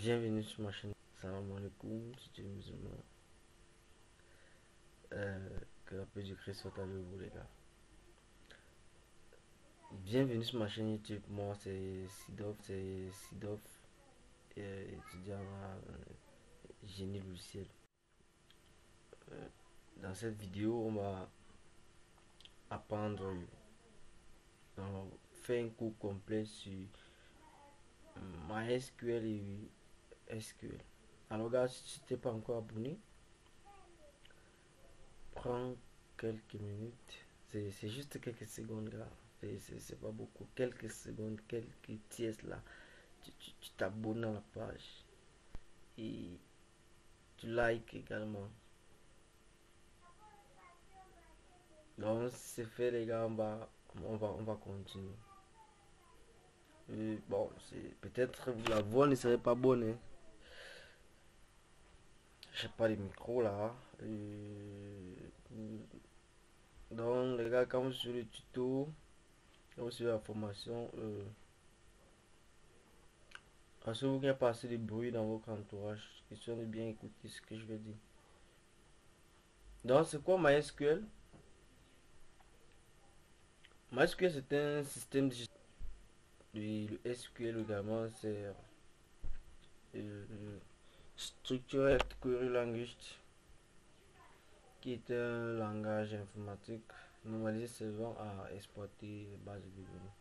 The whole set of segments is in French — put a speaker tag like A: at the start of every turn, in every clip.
A: Bienvenue sur ma chaîne. Salam alaikum, si tu es musulman. Que la paix du Christ soit avec vous, les gars. Bienvenue sur ma chaîne YouTube. Moi, c'est Sidof, étudiant à génie logiciel. Euh, dans cette vidéo, on va apprendre, on faire un cours complet sur MySQL et SQL. Alors, gars, si tu n'es pas encore abonné, prends quelques minutes. C'est juste quelques secondes, gars. C'est pas beaucoup. Quelques secondes, quelques tiers là. Tu t'abonnes à la page. Et tu likes également. Donc, c'est fait, les gars. On va continuer. Et bon, peut-être la voix ne serait pas bonne. Hein. J'ai pas de micro là. Donc, les gars, quand vous suivez le tuto, quand vous suivez la formation, assurez-vous qu'il n'y a pas assez de bruit dans votre entourage. Question de bien écouter ce que je vais dire. Donc, c'est quoi MySQL? MySQL, c'est un système de gestion. Le SQL également, c'est Structured Query Language, qui est un langage informatique normalisé servant à exploiter les bases de données.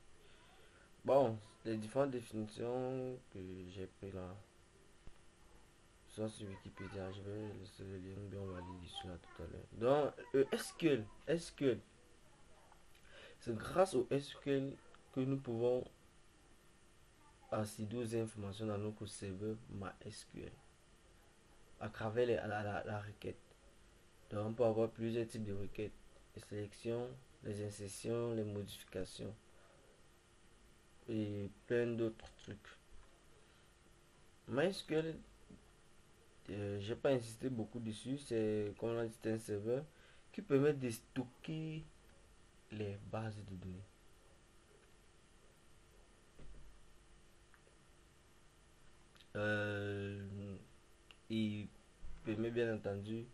A: Bon, les différentes définitions que j'ai prises là sont sur Wikipédia. Je vais laisser le lien, bien on va lire dessus là tout à l'heure. Donc, SQL, c'est grâce au SQL que nous pouvons accéder aux informations dans notre serveur MySQL à travers la requête. Donc, on peut avoir plusieurs types de requêtes: les sélections, les insertions, les modifications et plein d'autres trucs. MySQL, j'ai pas insisté beaucoup dessus. C'est comme on a dit, c'est un serveur qui permet de stocker les bases de données. Euh, il permet bien entendu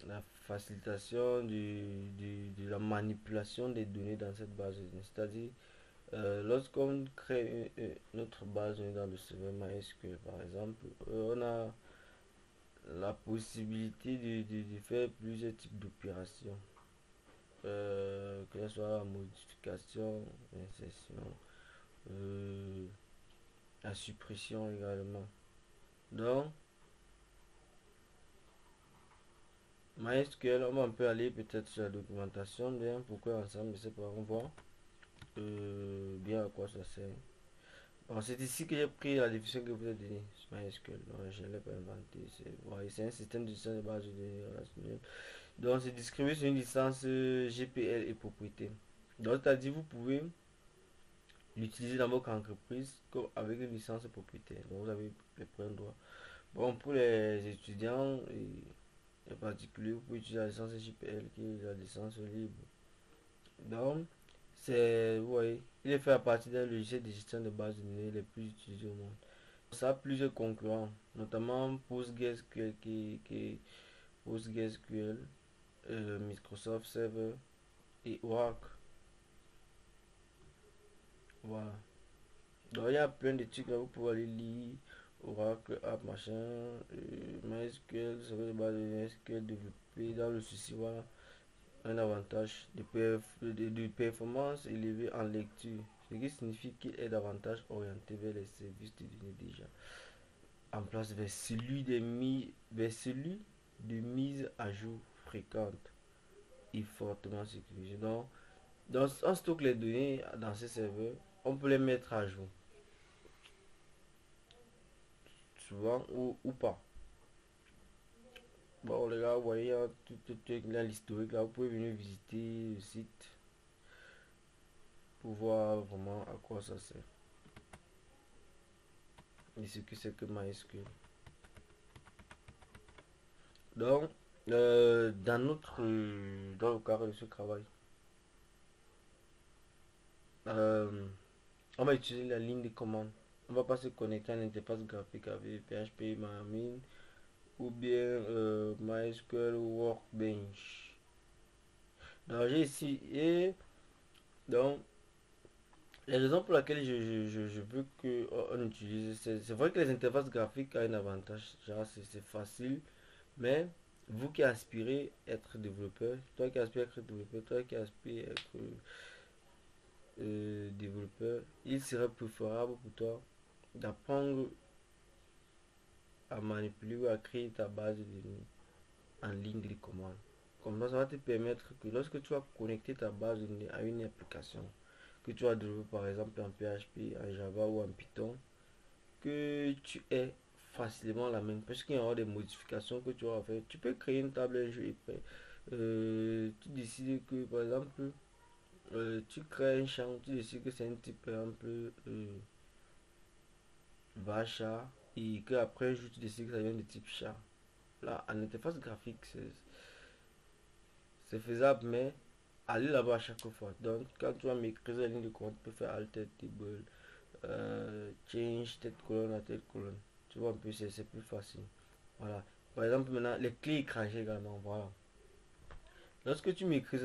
A: la facilitation de la manipulation des données dans cette base de données. C'est-à-dire, lorsqu'on crée notre base de données dans le serveur MySQL, par exemple, on a la possibilité de faire plusieurs types d'opérations, que ce soit la modification, l'insertion, euh, la suppression également. Donc, MySQL, on peut aller peut-être sur la documentation, bien, pourquoi ensemble, je sais pas, on voit bien à quoi ça sert. Bon, c'est ici que j'ai pris la définition que vous avez donnée sur MySQL. Non, je ne l'ai pas inventé. C'est un système de gestion de base de données relationnelles. Donc, c'est distribué sur une licence GPL et propriété. Donc, c'est-à-dire vous pouvez l'utiliser dans votre entreprise comme avec une licence propriétaire. Donc, vous avez les pleins droits. Bon, pour les étudiants et les particuliers, vous pouvez utiliser la licence GPL qui est la licence libre. Donc, vous voyez, il est fait à partir d'un logiciel de gestion de base de données les plus utilisés au monde. Ça a plusieurs concurrents, notamment PostgreSQL, PostgreSQL, Microsoft Server et Oracle. Voilà. Donc il y a plein de trucs là, vous pouvez aller lire. Oracle, App, machin, MySQL, serveur de base de données SQL développé dans le souci, voilà. Un avantage de performance élevé en lecture, ce qui signifie qu'il est davantage orienté vers les services de données déjà en place vers celui de mise à jour fréquente et fortement sécurisé. Donc, on stocke les données dans ces serveurs, on peut les mettre à jour, souvent ou pas. Bon, les gars, vous voyez, hein, l'historique là, vous pouvez venir visiter le site pour voir vraiment à quoi ça sert et ce que c'est que MySQL. Donc, dans le cadre de ce travail, euh, on va utiliser la ligne de commande. on va pas se connecter à l'interface graphique avec PHP, Marine ou bien MySQL ou Workbench. Donc j'ai ici et donc les raisons pour lesquelles je veux que on utilise, c'est vrai que les interfaces graphiques ont un avantage, genre c'est facile, mais vous qui aspirez être développeur, toi qui aspires être développeur, toi qui aspires être développeur, il serait préférable pour toi d'apprendre à manipuler ou à créer ta base de données en ligne de commande. Comme ça va te permettre que lorsque tu vas connecter ta base de données à une application que tu as développée par exemple en PHP, en Java ou en Python, que tu aies facilement la même. Parce qu'il y aura des modifications que tu vas faire. Tu peux créer une table un jeu et après, tu décides que par exemple, tu crées un champ, tu décides que c'est un type par exemple chat et qu'après un jour tu décides que ça vient de type chat. Là, en interface graphique, c'est faisable, mais aller là-bas à chaque fois. Donc, quand tu vas maîtriser la ligne de commande, tu peux faire alter table, change tête colonne à tête colonne. Tu vois un peu, c'est plus facile. Voilà. Par exemple, maintenant, les clés écrangées également. Voilà. Lorsque tu maîtrises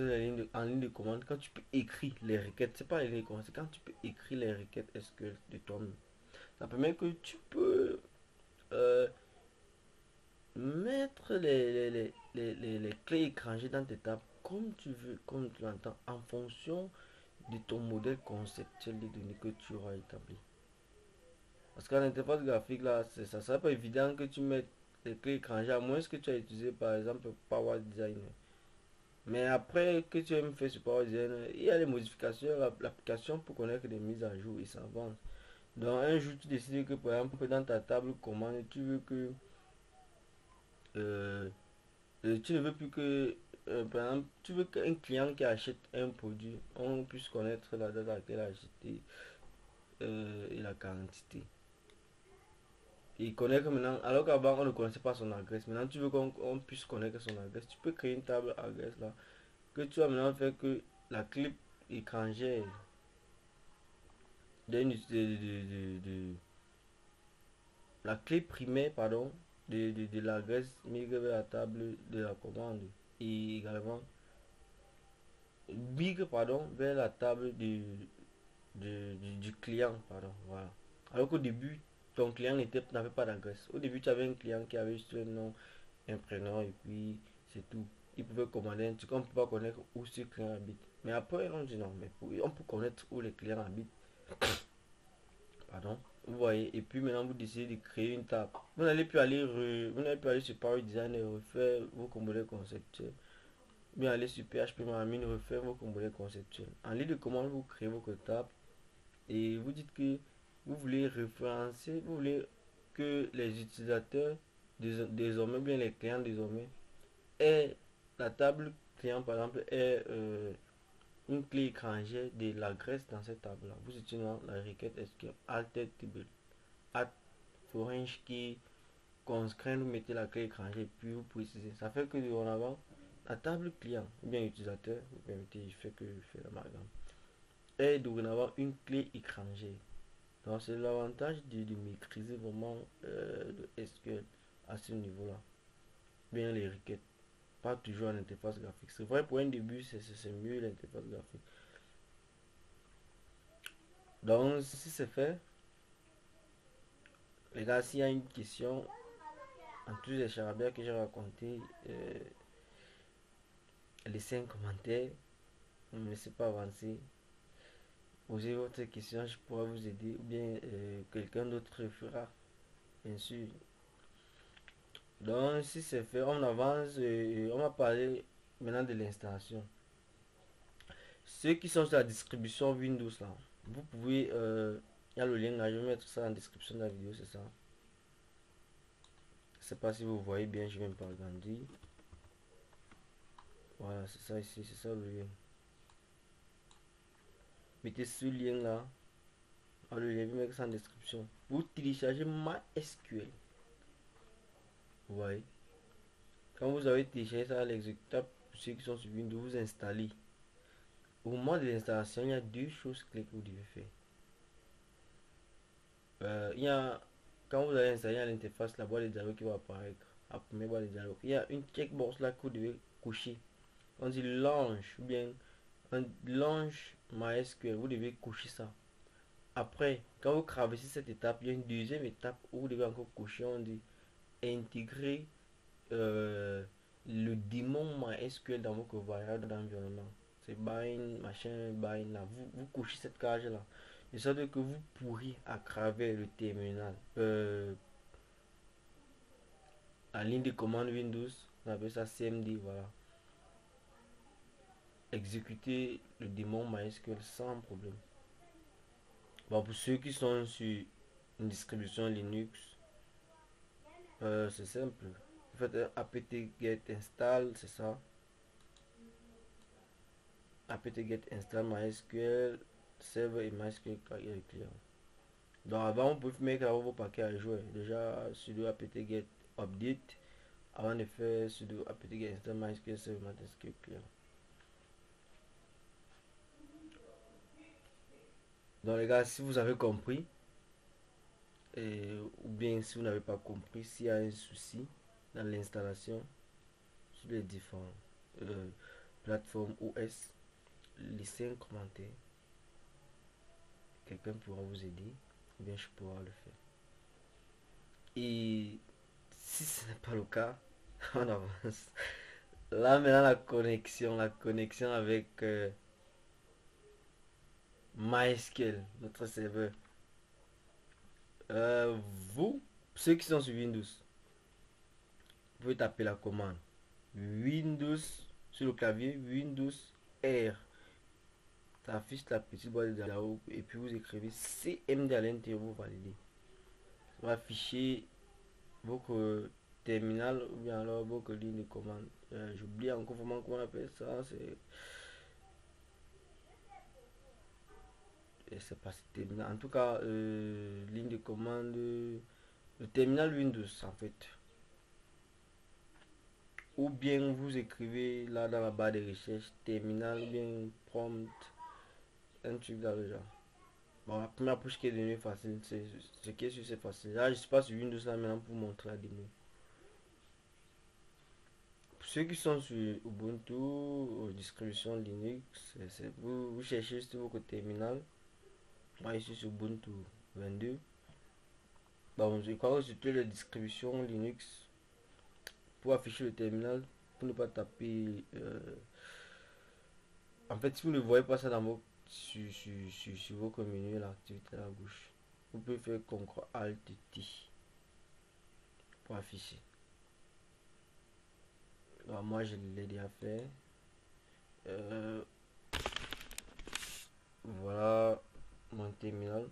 A: en ligne de commande, quand tu peux écrire les requêtes, c'est pas les lignes de commande, c'est quand tu peux écrire les requêtes SQL de toi-même. Ça permet que tu peux euh, mettre les clés écrangées dans tes tables comme tu veux, comme tu l'entends, en fonction de ton modèle conceptuel des données que tu auras établi. Parce qu'en interface graphique, là, ça sera pas évident que tu mettes les clés écrangées, à moins que tu aies utilisé par exemple Power Designer. Mais après que tu aies fait ce Power Designer, il y a les modifications, l'application pour connaître des mises à jour et ça avance. Donc un jour tu décides que par exemple dans ta table commande, tu veux que euh, tu ne veux plus que par exemple, tu veux qu'un client qui achète un produit, on puisse connaître la date à laquelle il a acheté et la quantité. Il connaît que maintenant, alors qu'avant on ne connaissait pas son adresse, maintenant tu veux qu'on puisse connaître son adresse, tu peux créer une table adresse là, que tu vas maintenant faire que la clé étrangère la clé primaire pardon de l'adresse migre vers la table de la commande et également migre pardon vers la table du client pardon voilà. Alors qu'au début ton client n'avait pas d'adresse. Au début tu avais un client qui avait juste un nom, un prénom et puis c'est tout. Il pouvait commander un truc, on ne peut pas connaître où ce client habite. Mais après on dit non, mais on peut connaître où les clients habitent. Pardon. Vous voyez, et puis maintenant vous décidez de créer une table. Vous n'allez plus aller sur Power Design et refaire vos composants conceptuels. Bien aller sur PHP Marine refaire vos composants conceptuels. En ligne de commande, vous créez votre table et vous dites que vous voulez référencer, vous voulez que les utilisateurs désormais, bien les clients désormais, aient la table client par exemple est une clé étrangère de l'adresse dans cette table-là. Vous utilisez la requête SQL alter table at forange qui conscrit, vous mettez la clé étrangère puis vous précisez. Ça fait que en avant, la table client ou bien utilisateur, vous permettez, je fais que je fais l'amalgame, est dorénavant une clé étrangère. Donc c'est l'avantage de maîtriser vraiment le SQL à ce niveau-là. Bien les requêtes. Pas toujours en interface graphique. C'est vrai pour un début, c'est mieux l'interface graphique. Donc si c'est fait, les gars, s'il y a une question, en tous les charabia que j'ai raconté, laissez un commentaire, ne me laissez pas avancer. Posez votre question, je pourrai vous aider, ou bien quelqu'un d'autre le fera, bien sûr. Donc, si c'est fait, on avance, on va parler maintenant de l'installation. Ceux qui sont sur la distribution Windows, là, vous pouvez, il y a le lien là, je vais mettre ça en description de la vidéo, c'est ça. Je sais pas si vous voyez bien, je vais me pas agrandir. Voilà, c'est ça ici, c'est ça le lien. Mettez ce lien là. Le lien, je vais mettre ça en description. Vous téléchargez MySQL. Vous voyez. Quand vous avez téléchargé ça à l'exécutable, pour ceux qui sont sur Windows, vous installez. Au moment de l'installation, il y a deux choses clés que vous devez faire. Il y a, quand vous allez installer à l'interface la boîte de dialogue qui va apparaître, la première boîte de dialogue, il y a une checkbox là que vous devez cocher. On dit launch ou bien un launch MySQL, vous devez cocher ça. Après, quand vous traversez cette étape, il y a une deuxième étape où vous devez encore cocher, on dit intégrer euh, le démon MySQL dans votre variable d'environnement. C'est bind, machin, bind là. Vous cochez cette case là. De sorte que vous pourrez à travers le terminal, la ligne de commande Windows, on appelle ça CMD, voilà. Exécuter le démon MySQL sans problème. Bon, pour ceux qui sont sur une distribution Linux, c'est simple. Vous faites un apt-get install, c'est ça. apt-get install MySQL server et MySQL client. Donc avant, vous pouvez mettre vos paquets à jouer. Déjà, sudo apt-get update avant de faire sudo apt-get install MySQL server MySQL client. Donc les gars, si vous avez compris, ou bien si vous n'avez pas compris, s'il y a un souci dans l'installation sur les différentes plateformes OS, laissez un commentaire. Quelqu'un pourra vous aider, ou bien je pourrai le faire. Et si ce n'est pas le cas, on avance. Là maintenant la connexion avec MySQL, notre serveur. Euh, vous, ceux qui sont sur Windows, vous pouvez taper la commande Windows sur le clavier, Windows R. Ça affiche la petite boîte de dialogue et puis vous écrivez CMD à l'intérieur, vous validez. Ça va afficher votre terminal ou bien alors votre ligne de commande. J'oublie encore comment on appelle ça. C'est pas terminal. En tout cas, ligne de commande. Le terminal Windows en fait. Ou bien vous écrivez là dans la barre de recherche terminal ou bien prompt. Un truc dans le genre. Bon, la première approche qui est devenue facile, c'est ce qui est sur c'est facile. Là, je suis pas sur Windows là maintenant pour montrer la démo. Pour ceux qui sont sur Ubuntu, distribution Linux, vous cherchez sur votre terminal. Moi, je suis sur Ubuntu 22. Bon, je crois que sur toutes les distributions Linux, pour afficher le terminal, pour ne pas taper. En fait, si vous ne voyez pas ça dans vos, sur vos menus, l'activité à gauche, vous pouvez faire CTRL ALT T pour afficher. Alors, moi, je l'ai déjà fait. Euh, voilà mon terminal.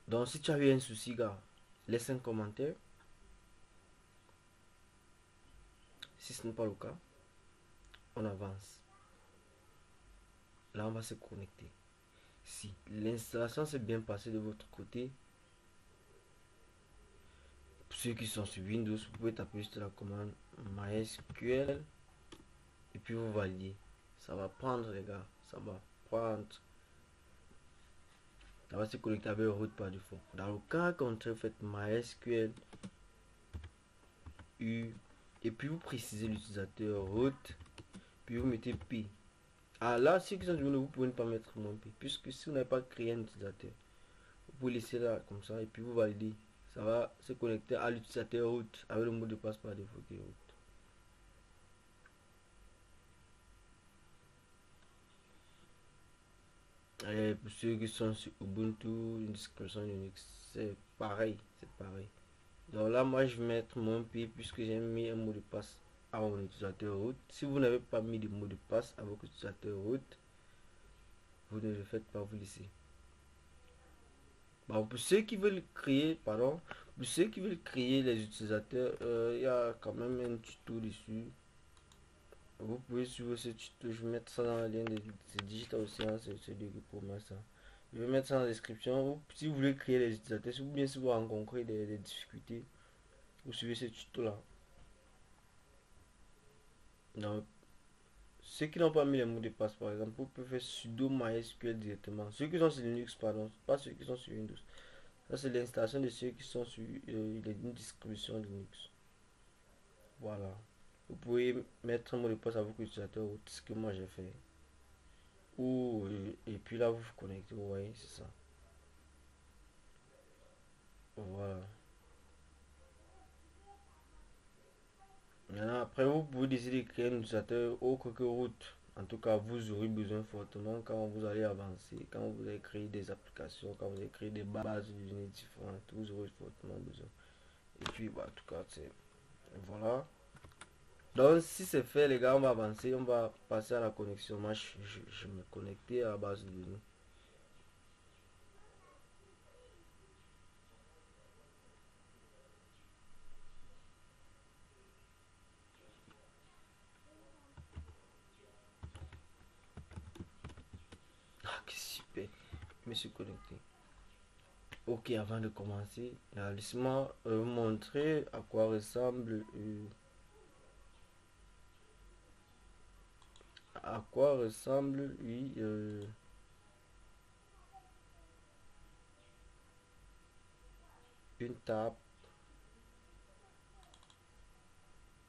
A: Donc, si tu as eu un souci, gars, laisse un commentaire. Si ce n'est pas le cas, on avance. Là, on va se connecter. Si l'installation s'est bien passée de votre côté, pour ceux qui sont sur Windows, vous pouvez taper juste la commande MySQL et puis vous validez. Ça va prendre, les gars. Ça va prendre. Ça va se connecter avec route par défaut. Dans le cas contraire, faites MySQL U et puis vous précisez l'utilisateur route, puis vous mettez P. Ah là, ceux qui sont sur Windows, vous pouvez ne pas mettre mon P, puisque si vous n'avez pas créé un utilisateur, vous pouvez laisser là comme ça et puis vous validez. Ça va se connecter à l'utilisateur route avec le mot de passe par défaut qui est route. Et pour ceux qui sont sur Ubuntu, une distribution Unix, c'est pareil, c'est pareil. Donc là, moi, je vais mettre mon P puisque j'ai mis un mot de passe à mon utilisateur route. Si vous n'avez pas mis de mot de passe à votre utilisateur route, vous ne le faites pas, vous laissez. Bon, pour ceux qui veulent créer, pardon, pour ceux qui veulent créer les utilisateurs, il y a quand même un tuto dessus. Vous pouvez suivre ce tuto, je vais mettre ça dans la lien c'est Digital Ocean, c'est celui qui pour moi ça. Je vais mettre ça dans la description. Si vous voulez créer les utilisateurs, ou bien si vous rencontrez des difficultés, vous suivez ce tuto là. Donc, Ceux qui n'ont pas mis les mots de passe, par exemple, vous pouvez faire sudo MySQL directement. Ceux qui sont sur Linux, pardon, pas ceux qui sont sur Windows. Ça, c'est l'installation de ceux qui sont sur une distribution Linux. Voilà. Vous pouvez mettre un mot de passe à votre utilisateur, ce que moi j'ai fait. Ou, et puis là, vous vous connectez, vous voyez, c'est ça. Voilà. Maintenant, après, vous pouvez décider de créer un utilisateur autre que root. En tout cas, vous aurez besoin fortement quand vous allez avancer, quand vous allez créer des applications, quand vous allez créer des bases de données différentes, vous aurez fortement besoin. Et puis, bah, en tout cas, c'est. Voilà. Donc, si c'est fait, les gars, on va avancer, on va passer à la connexion. Moi, je me connecter à la base de données. Ah, que super. Je me suis connecté. Ok, avant de commencer, laissez-moi vous montrer à quoi ressemble oui, une table.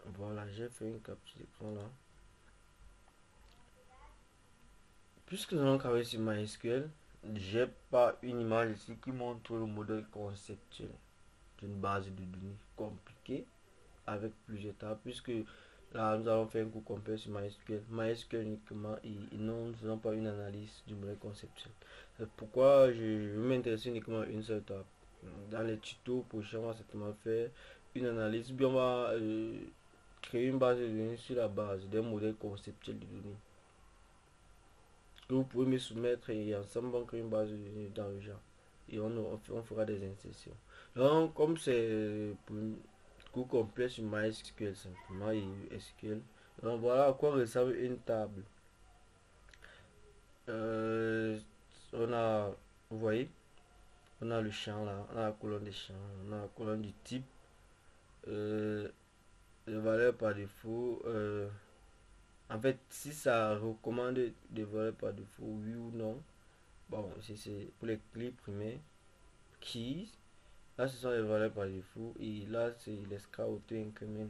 A: Voilà, j'ai fait une capture d'écran là. Puisque nous allons travailler sur MySQL, j'ai pas une image ici qui montre le modèle conceptuel d'une base de données compliquée avec plusieurs tables, puisque là nous allons faire un cours complet sur MySQL. MySQL uniquement et non, nous faisons pas une analyse du modèle conceptuel. C'est pourquoi je m'intéresse uniquement à une seule table. Dans les tutos prochains, on va certainement faire une analyse, bien on va créer une base de données sur la base d'un modèle conceptuel de données que vous pouvez me soumettre et ensemble on crée une base de données dans le genre et on fera des insertions. Donc comme c'est pour un cours complet sur MySQL simplement et SQL, donc voilà à quoi ressemble une table. Euh, on a, vous voyez, on a le champ là, on a la colonne des champs, on a la colonne du type, euh, les valeurs par défaut. En fait, si ça recommande des valeurs par défaut, oui ou non. Bon, c'est pour les clés primaires. Keys. Là, ce sont les valeurs par défaut. Et là, c'est les auto increment.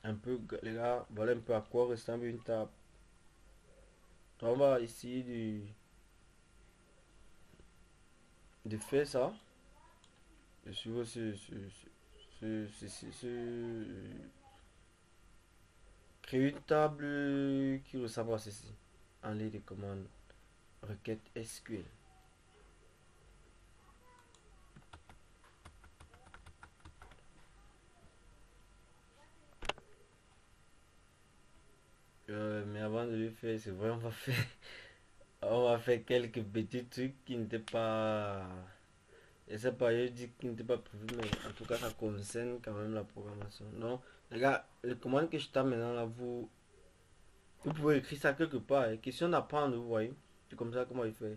A: Un peu, les gars, voilà un peu à quoi ressemble une table. On va essayer de faire ça. De suivre créer une table qui ressemble à ceci. En ligne de commande. Requête SQL. Mais avant de le faire, c'est vrai, on va faire quelques petits trucs qui n'étaient pas. Je sais pas, je dis qu'il n'était pas prévu, mais en tout cas, ça concerne quand même la programmation. Donc, les gars, les commandes que je tape maintenant là, vous pouvez écrire ça quelque part. Hein. Question d'apprendre, vous voyez. C'est comme ça comment il fait.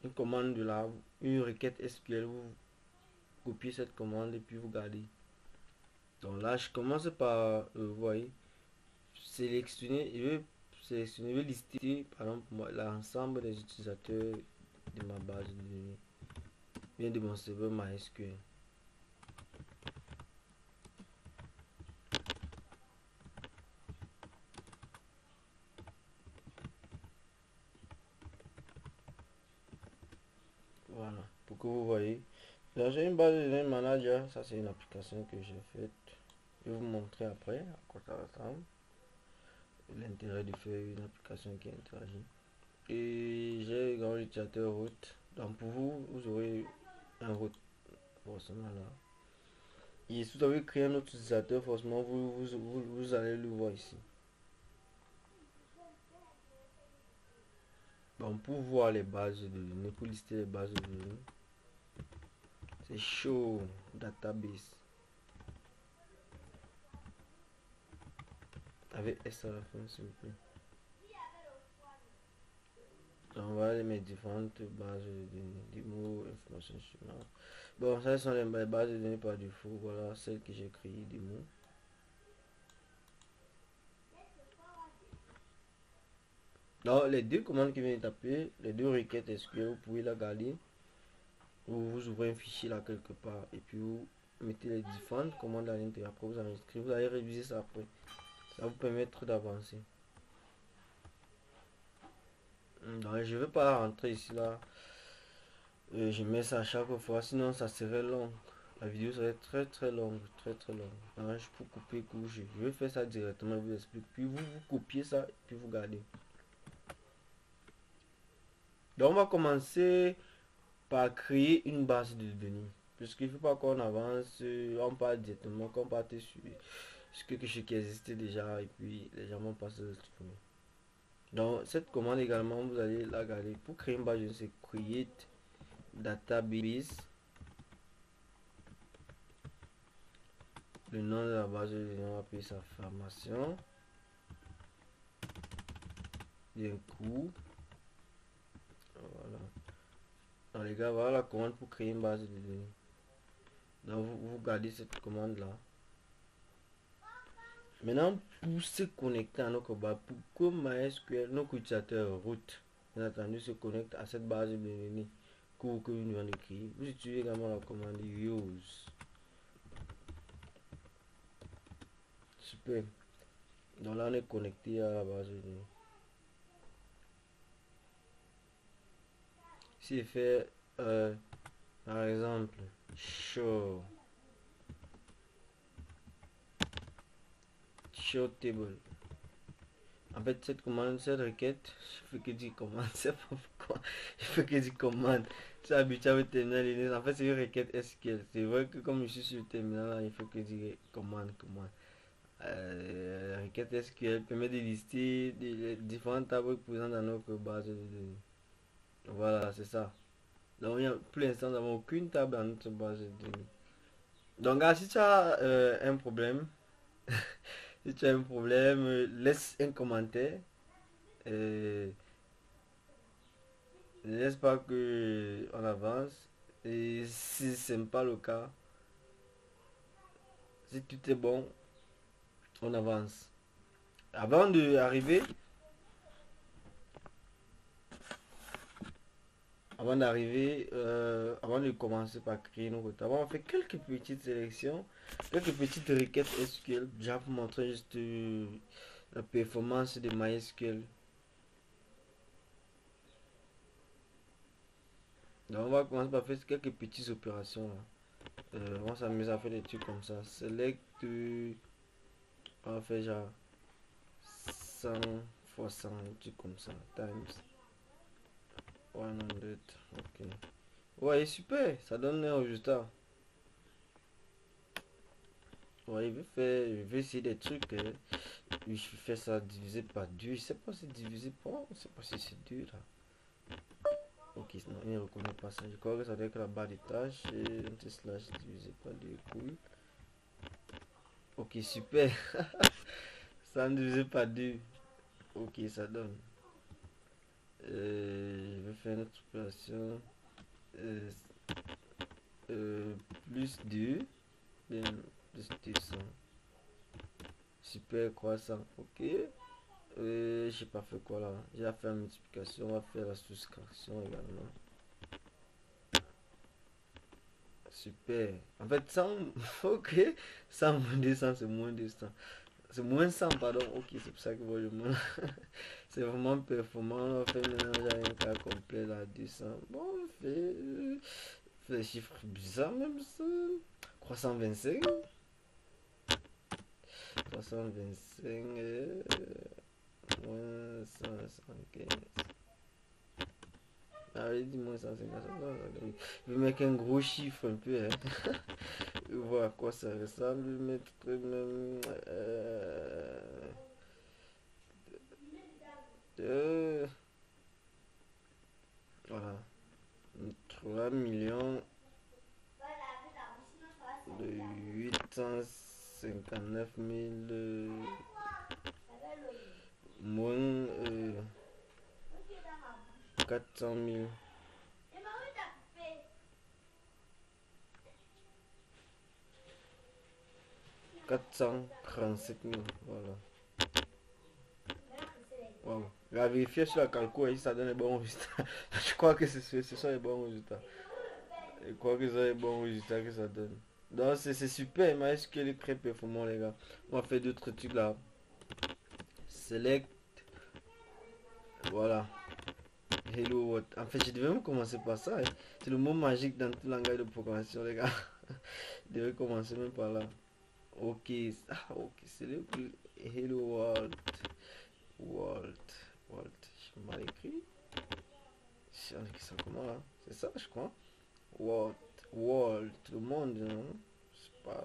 A: Une commande de là, une requête SQL, vous copiez cette commande et puis vous gardez. Donc là, je commence par, vous voyez, sélectionner, je vais lister, par exemple, l'ensemble des utilisateurs de ma base de données, bien de mon serveur MySQL. Voilà, pour que vous voyez. Là, j'ai une base de données manager, ça c'est une application que j'ai faite. Je vais vous montrer après à quoi ça ressemble. L'intérêt de faire une application qui interagit. Et j'ai également l'utilisateur route. Donc pour vous, vous aurez un route forcément là. Et si vous avez créé un autre utilisateur, forcément vous allez le voir ici. Donc pour voir les bases de données, pour lister les bases de données, c'est show database avec S à la fin s'il vous plaît. Donc voilà mes différentes bases de données, des mots, informations sur moi. Bon, ça sont les bases de données par défaut, voilà celles que j'ai créées, des mots. Donc, les deux commandes qui viennent de taper, les deux requêtes SQL, vous pouvez la garder. Vous ouvrez un fichier là quelque part et puis vous mettez les différentes commandes à l'intérieur. Après, vous enregistrez, vous allez réviser ça après. Ça va vous permettre d'avancer. Donc, je ne vais pas rentrer ici là. Je mets ça à chaque fois, sinon ça serait long. La vidéo serait très très longue, très très longue. Alors, je peux couper court. Je vais faire ça directement, je vous explique. Puis vous copiez ça et puis vous gardez. Donc, on va commencer par créer une base de données. Puisqu'il ne faut pas qu'on avance, on part directement, qu'on parte sur quelque chose qui existait déjà et puis les gens vont pas se trouver. Donc, cette commande également, vous allez la garder. Pour créer une base de données, c'est create database. Le nom de la base de données, on va appeler ça formation. D'un coup, voilà. Donc, les gars, voilà la commande pour créer une base de données. Donc, vous gardez cette commande là. Maintenant, pour se connecter à notre base, pour que MySQL, notre utilisateur root, bien entendu, se connecte à cette base de données que nous venons de créer, vous utilisez également la commande use. Super. Donc là, on est connecté à la base de données. Si je fais, par exemple, show table. En fait, cette commande, cette requête, je fais que dire commande, c'est pas pourquoi. Je fais que dire commande. Tu es habitué avec terminal Linux. En fait, c'est une requête SQL. C'est vrai que comme je suis sur le terminal, là, il faut que dire commande, commande. La requête SQL permet de lister les différentes tables présentes dans notre base de données. Voilà, c'est ça. Donc, pour l'instant, nous n'avons aucune table dans notre base de données. Donc, si tu as un problème, si tu as un problème, laisse un commentaire. Euh, N'est-ce pas que on avance? Et si ce n'est pas le cas, si tout est bon, on avance. Avant de arriver, avant de commencer par créer nos routes, on fait quelques petites sélections, quelques petites requêtes SQL, déjà pour montrer juste la performance de MySQL. Donc on va commencer par faire quelques petites opérations là. On va s'amuser à faire des trucs comme ça. Select, on va faire genre 100 fois 100, un truc comme ça, times 100, ok. Ouais, super, ça donne un résultat. Ouais, je vais essayer des trucs. Je fais ça divisé par 2. Je sais pas si c'est divisé par. Je sais pas si c'est 2 là. Ok, non, il ne reconnaît pas ça. Je crois que ça doit être la barre des tâches. Et un slash divisé par 2. Cool. Ok, super. Ça divisé par 2. Ok, ça donne. Je vais faire une autre opération. Euh, plus 2. Plus 200. Super croissant. Ok. J'ai pas fait quoi là. J'ai fait la multiplication. On va faire la soustraction également. Super. En fait, 100. Ok. 100 moins 200, c'est moins 200. C'est moins 100, pardon. Ok, c'est pour ça que moi je moins. C'est vraiment performant. On va faire maintenant un cas complet là. 200. Bon, on fait des chiffres bizarres même ça. 325. 325. Moins 175. Ah oui, dis-moi 150. Je vais mettre un gros chiffre un peu. Hein. Voir à quoi ça ressemble. Mettre même. Euh, voilà. 3 millions de 859 000 moins 400 000. 437 000. Voilà. Wow. À vérifier sur la calcul et si ça donne les bons résultats. Je crois que ce sont les bons résultats. Je crois que ce sont les bons résultats que ça donne. Donc c'est super, MySQL est très performant les gars. On va faire d'autres trucs là. Select, voilà. Hello World. En fait, je devais même commencer par ça, hein. C'est le mot magique dans tout langage de programmation les gars. Je devais commencer même par là. Ok, ok, c'est le Hello World. World. World. J'ai mal écrit. J'ai écrit ça comment là? C'est ça, je crois. World. World. Le monde, non? C'est pas.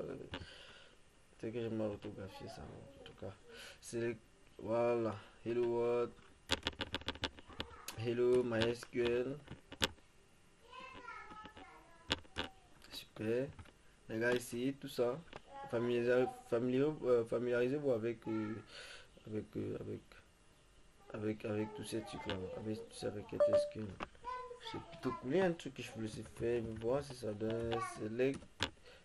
A: Peut-être que j'ai mal orthographié ça, en tout cas. C'est. Voilà. Hello World. Hello MySQL. Super. Les gars, essayez tout ça. Familiarisez-vous avec, euh, avec, avec tous ces trucs là. Avec tous ces requêtes SQL. C'est plutôt cool. Il y a un truc que je voulais faire. Voir si ça donne. Select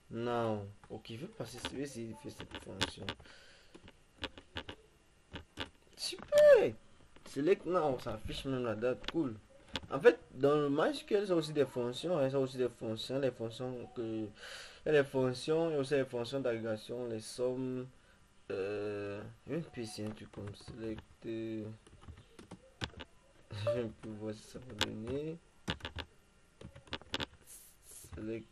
A: now. Ok, je vais essayer de faire cette fonction. Super! Select now, ça affiche même la date. Cool. En fait, dans le MySQL, ça a aussi des fonctions. Ça a aussi des fonctions. Les fonctions que. Il y a les fonctions, il y a aussi les fonctions d'agrégation, les sommes. Même puis c'est un truc comme select. Je vais un peu voir si ça va donner. Select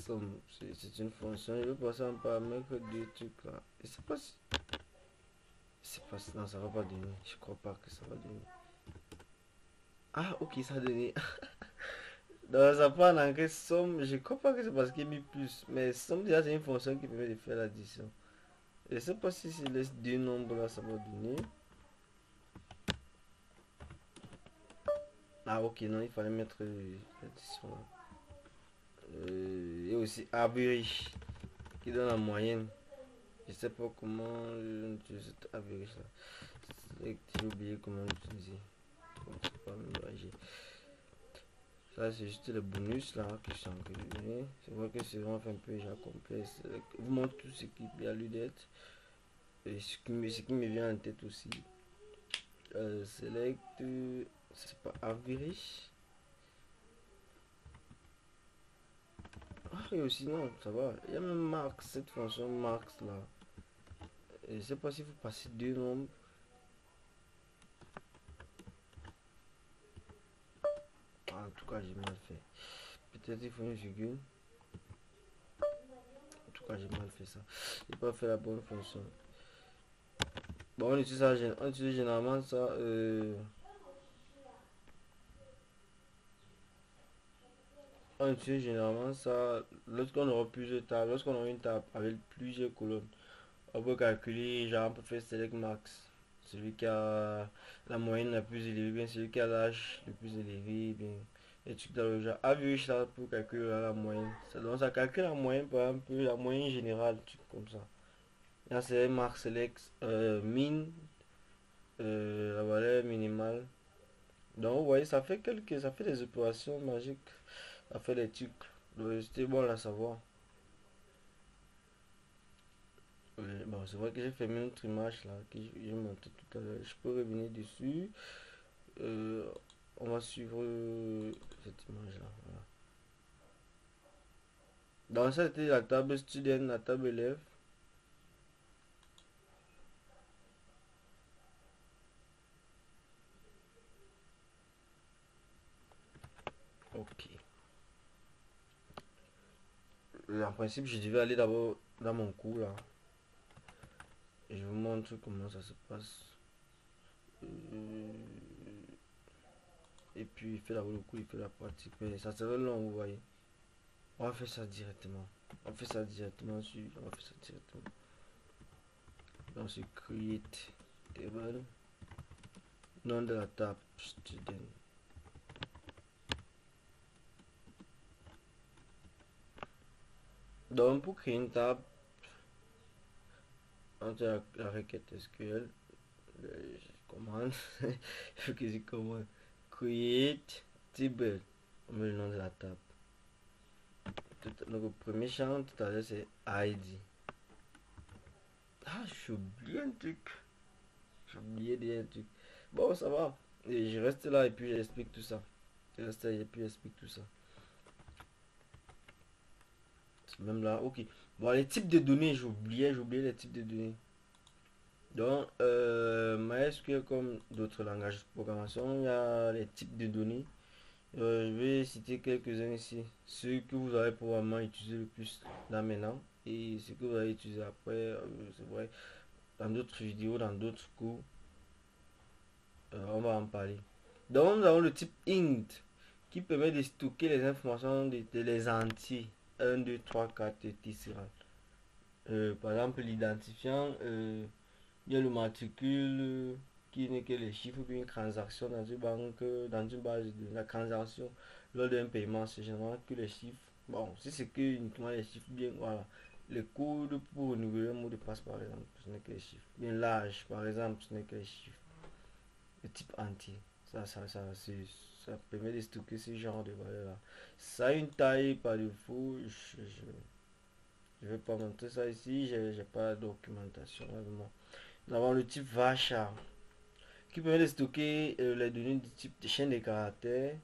A: somme. C'est une fonction. Je vais passer un paramètre de trucs là. Et c'est pas si. C'est pas. Non, ça va pas donner. Je crois pas que ça va donner. Ah, ok, ça a donné. Dans ça prend en anglais somme. Je crois pas que c'est parce qu'il y a mis plus. Mais somme, déjà, c'est une fonction qui permet de faire l'addition. Je sais pas si c'est les deux nombres là, ça va donner. Ah, ok, non, il fallait mettre l'addition là. Et aussi average qui donne la moyenne. Je sais pas comment utiliser cet average là. J'ai oublié comment l'utiliser. C'est pas mélanger. Ça, c'est juste le bonus là que je suis en train de donner. C'est vrai que c'est vraiment un peu déjà complexe. Vous montre tout ce qui a lieu d'être. Et ce qui me vient en tête aussi. Select. C'est pas average. Ah, et aussi, non, ça va. Il y a même max, cette fonction max là. Et je sais pas si vous passez deux nombres. Ah, en tout cas, j'ai mal fait. Peut-être il faut une virgule. En tout cas, j'ai mal fait ça. J'ai pas fait la bonne fonction. Bon, on utilise généralement ça. On utilise généralement ça lorsqu'on aura plusieurs tables. Lorsqu'on aura une table avec plusieurs colonnes. On peut calculer, genre, on peut faire select max. Celui qui a la moyenne la plus élevée, bien celui qui a l'âge le plus élevé, bien. Et tu dans le genre average ça pour calculer la moyenne. Donc ça calcule la moyenne, par exemple, la moyenne générale, truc comme ça. Là c'est max select min, la valeur minimale. Donc vous voyez, ça fait des opérations magiques. Ça fait des trucs. Donc c'était bon à savoir. Bon, c'est vrai que j'ai fait une autre image là que j'ai montré tout à l'heure. Je peux revenir dessus. Euh, on va suivre cette image là. Voilà. Donc ça c'était la table student, la table élève. Ok. En principe, je devais aller d'abord dans mon cours là. Et je vous montre comment ça se passe. Euh, Et puis il fait d'abord le cours, il fait la pratique. Mais ça serait long, vous voyez. On va faire ça directement. On fait ça directement sur. On va faire ça directement. Donc c'est create table. Nom de la table student. Donc pour créer une table, entre la requête SQL, je commande, il faut que je commande create table. On met le nom de la table. Donc le premier champ tout à l'heure c'est ID. Ah, j'ai oublié un truc. J'ai oublié des trucs. Bon, ça va. Et je reste là et puis j'explique tout ça. Je reste là et puis j'explique tout ça. C'est même là, ok. Bon, les types de données, j'ai oublié les types de données. Donc, MySQL comme d'autres langages de programmation, il y a les types de données. Je vais citer quelques-uns ici. Ceux que vous avez probablement utilisé le plus là maintenant et ce que vous allez utiliser après, c'est vrai, dans d'autres vidéos, dans d'autres cours, on va en parler. Donc, nous avons le type int qui permet de stocker les informations de les entiers 1, 2, 3, 4 etc. Par exemple, l'identifiant, il y a le matricule qui n'est que les chiffres d'une transaction dans une banque, dans une base de données. La transaction lors d'un paiement, c'est généralement que les chiffres. Bon, si c'est que uniquement les chiffres, bien voilà. Les codes pour renouveler un mot de passe, par exemple, ce n'est que les chiffres. Bien l'âge, par exemple, ce n'est que les chiffres. Le type entier. Ça permet de stocker ce genre de valeurs-là. Ça a une taille par défaut. Je vais pas montrer ça ici. J'ai pas de documentation avec moi. Nous avons le type varchar qui permet de stocker les données du type de chaîne de caractères,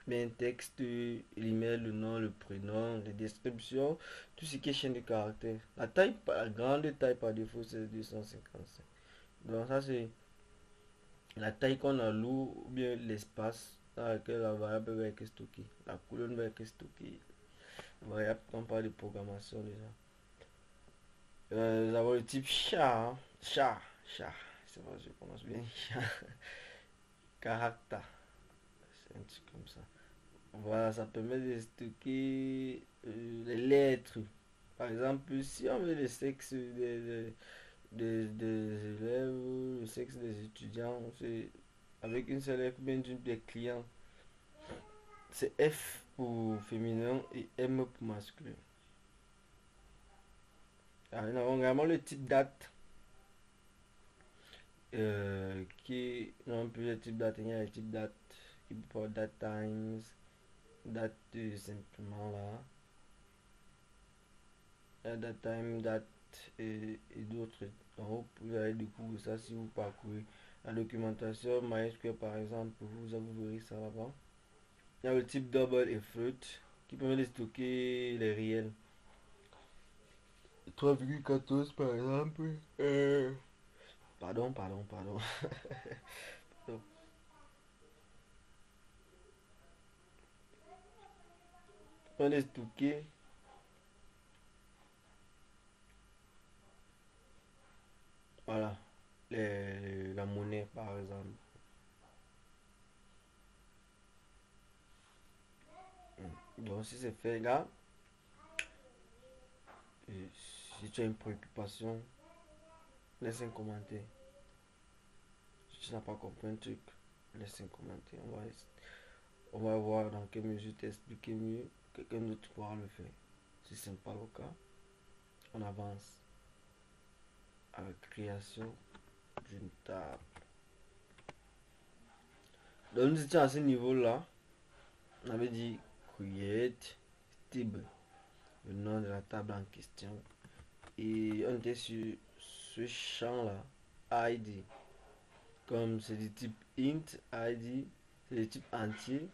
A: mais un texte, l'email, le nom, le prénom, les descriptions, tout ce qui est chaîne de caractères. La grande taille par défaut, c'est 255. Donc ça, c'est la taille qu'on alloue ou bien l'espace dans lequel la variable va être stockée. La colonne va être stockée. Variable, on parle de programmation déjà. Nous avons le type char, char, c'est pas si je prononce bien, char, caractère, c'est un truc comme ça. Voilà, ça permet de stocker les lettres. Par exemple, si on veut le sexe des élèves, le sexe des étudiants, c'est avec une seule lettre, bien des clients. C'est F pour féminin et M pour masculin. Alors, nous avons également le type date. Nous avons plusieurs types date. Il y a le type date qui peut date times, date simplement là. Date time, date et d'autres. En haut, vous allez découvrir ça si vous parcourez la documentation MySQL par exemple. Vous verrez ça là-bas. Il y a le type double et float qui permet de stocker les réels. 3,14 par exemple. Pardon. On est stocké. Voilà. La monnaie par exemple. Donc si c'est fait là, si tu as une préoccupation, laisse un commentaire. Si tu n'as pas compris un truc, laisse un commentaire. On va voir dans quelle mesure t'expliquer mieux. Quelqu'un d'autre pourra le faire. Si ce n'est pas le cas, on avance à la création d'une table. Donc nous étions à ce niveau-là. On avait dit create table, le nom de la table en question. Et on était sur ce champ-là, ID. Comme c'est du type int, ID, c'est du type entier.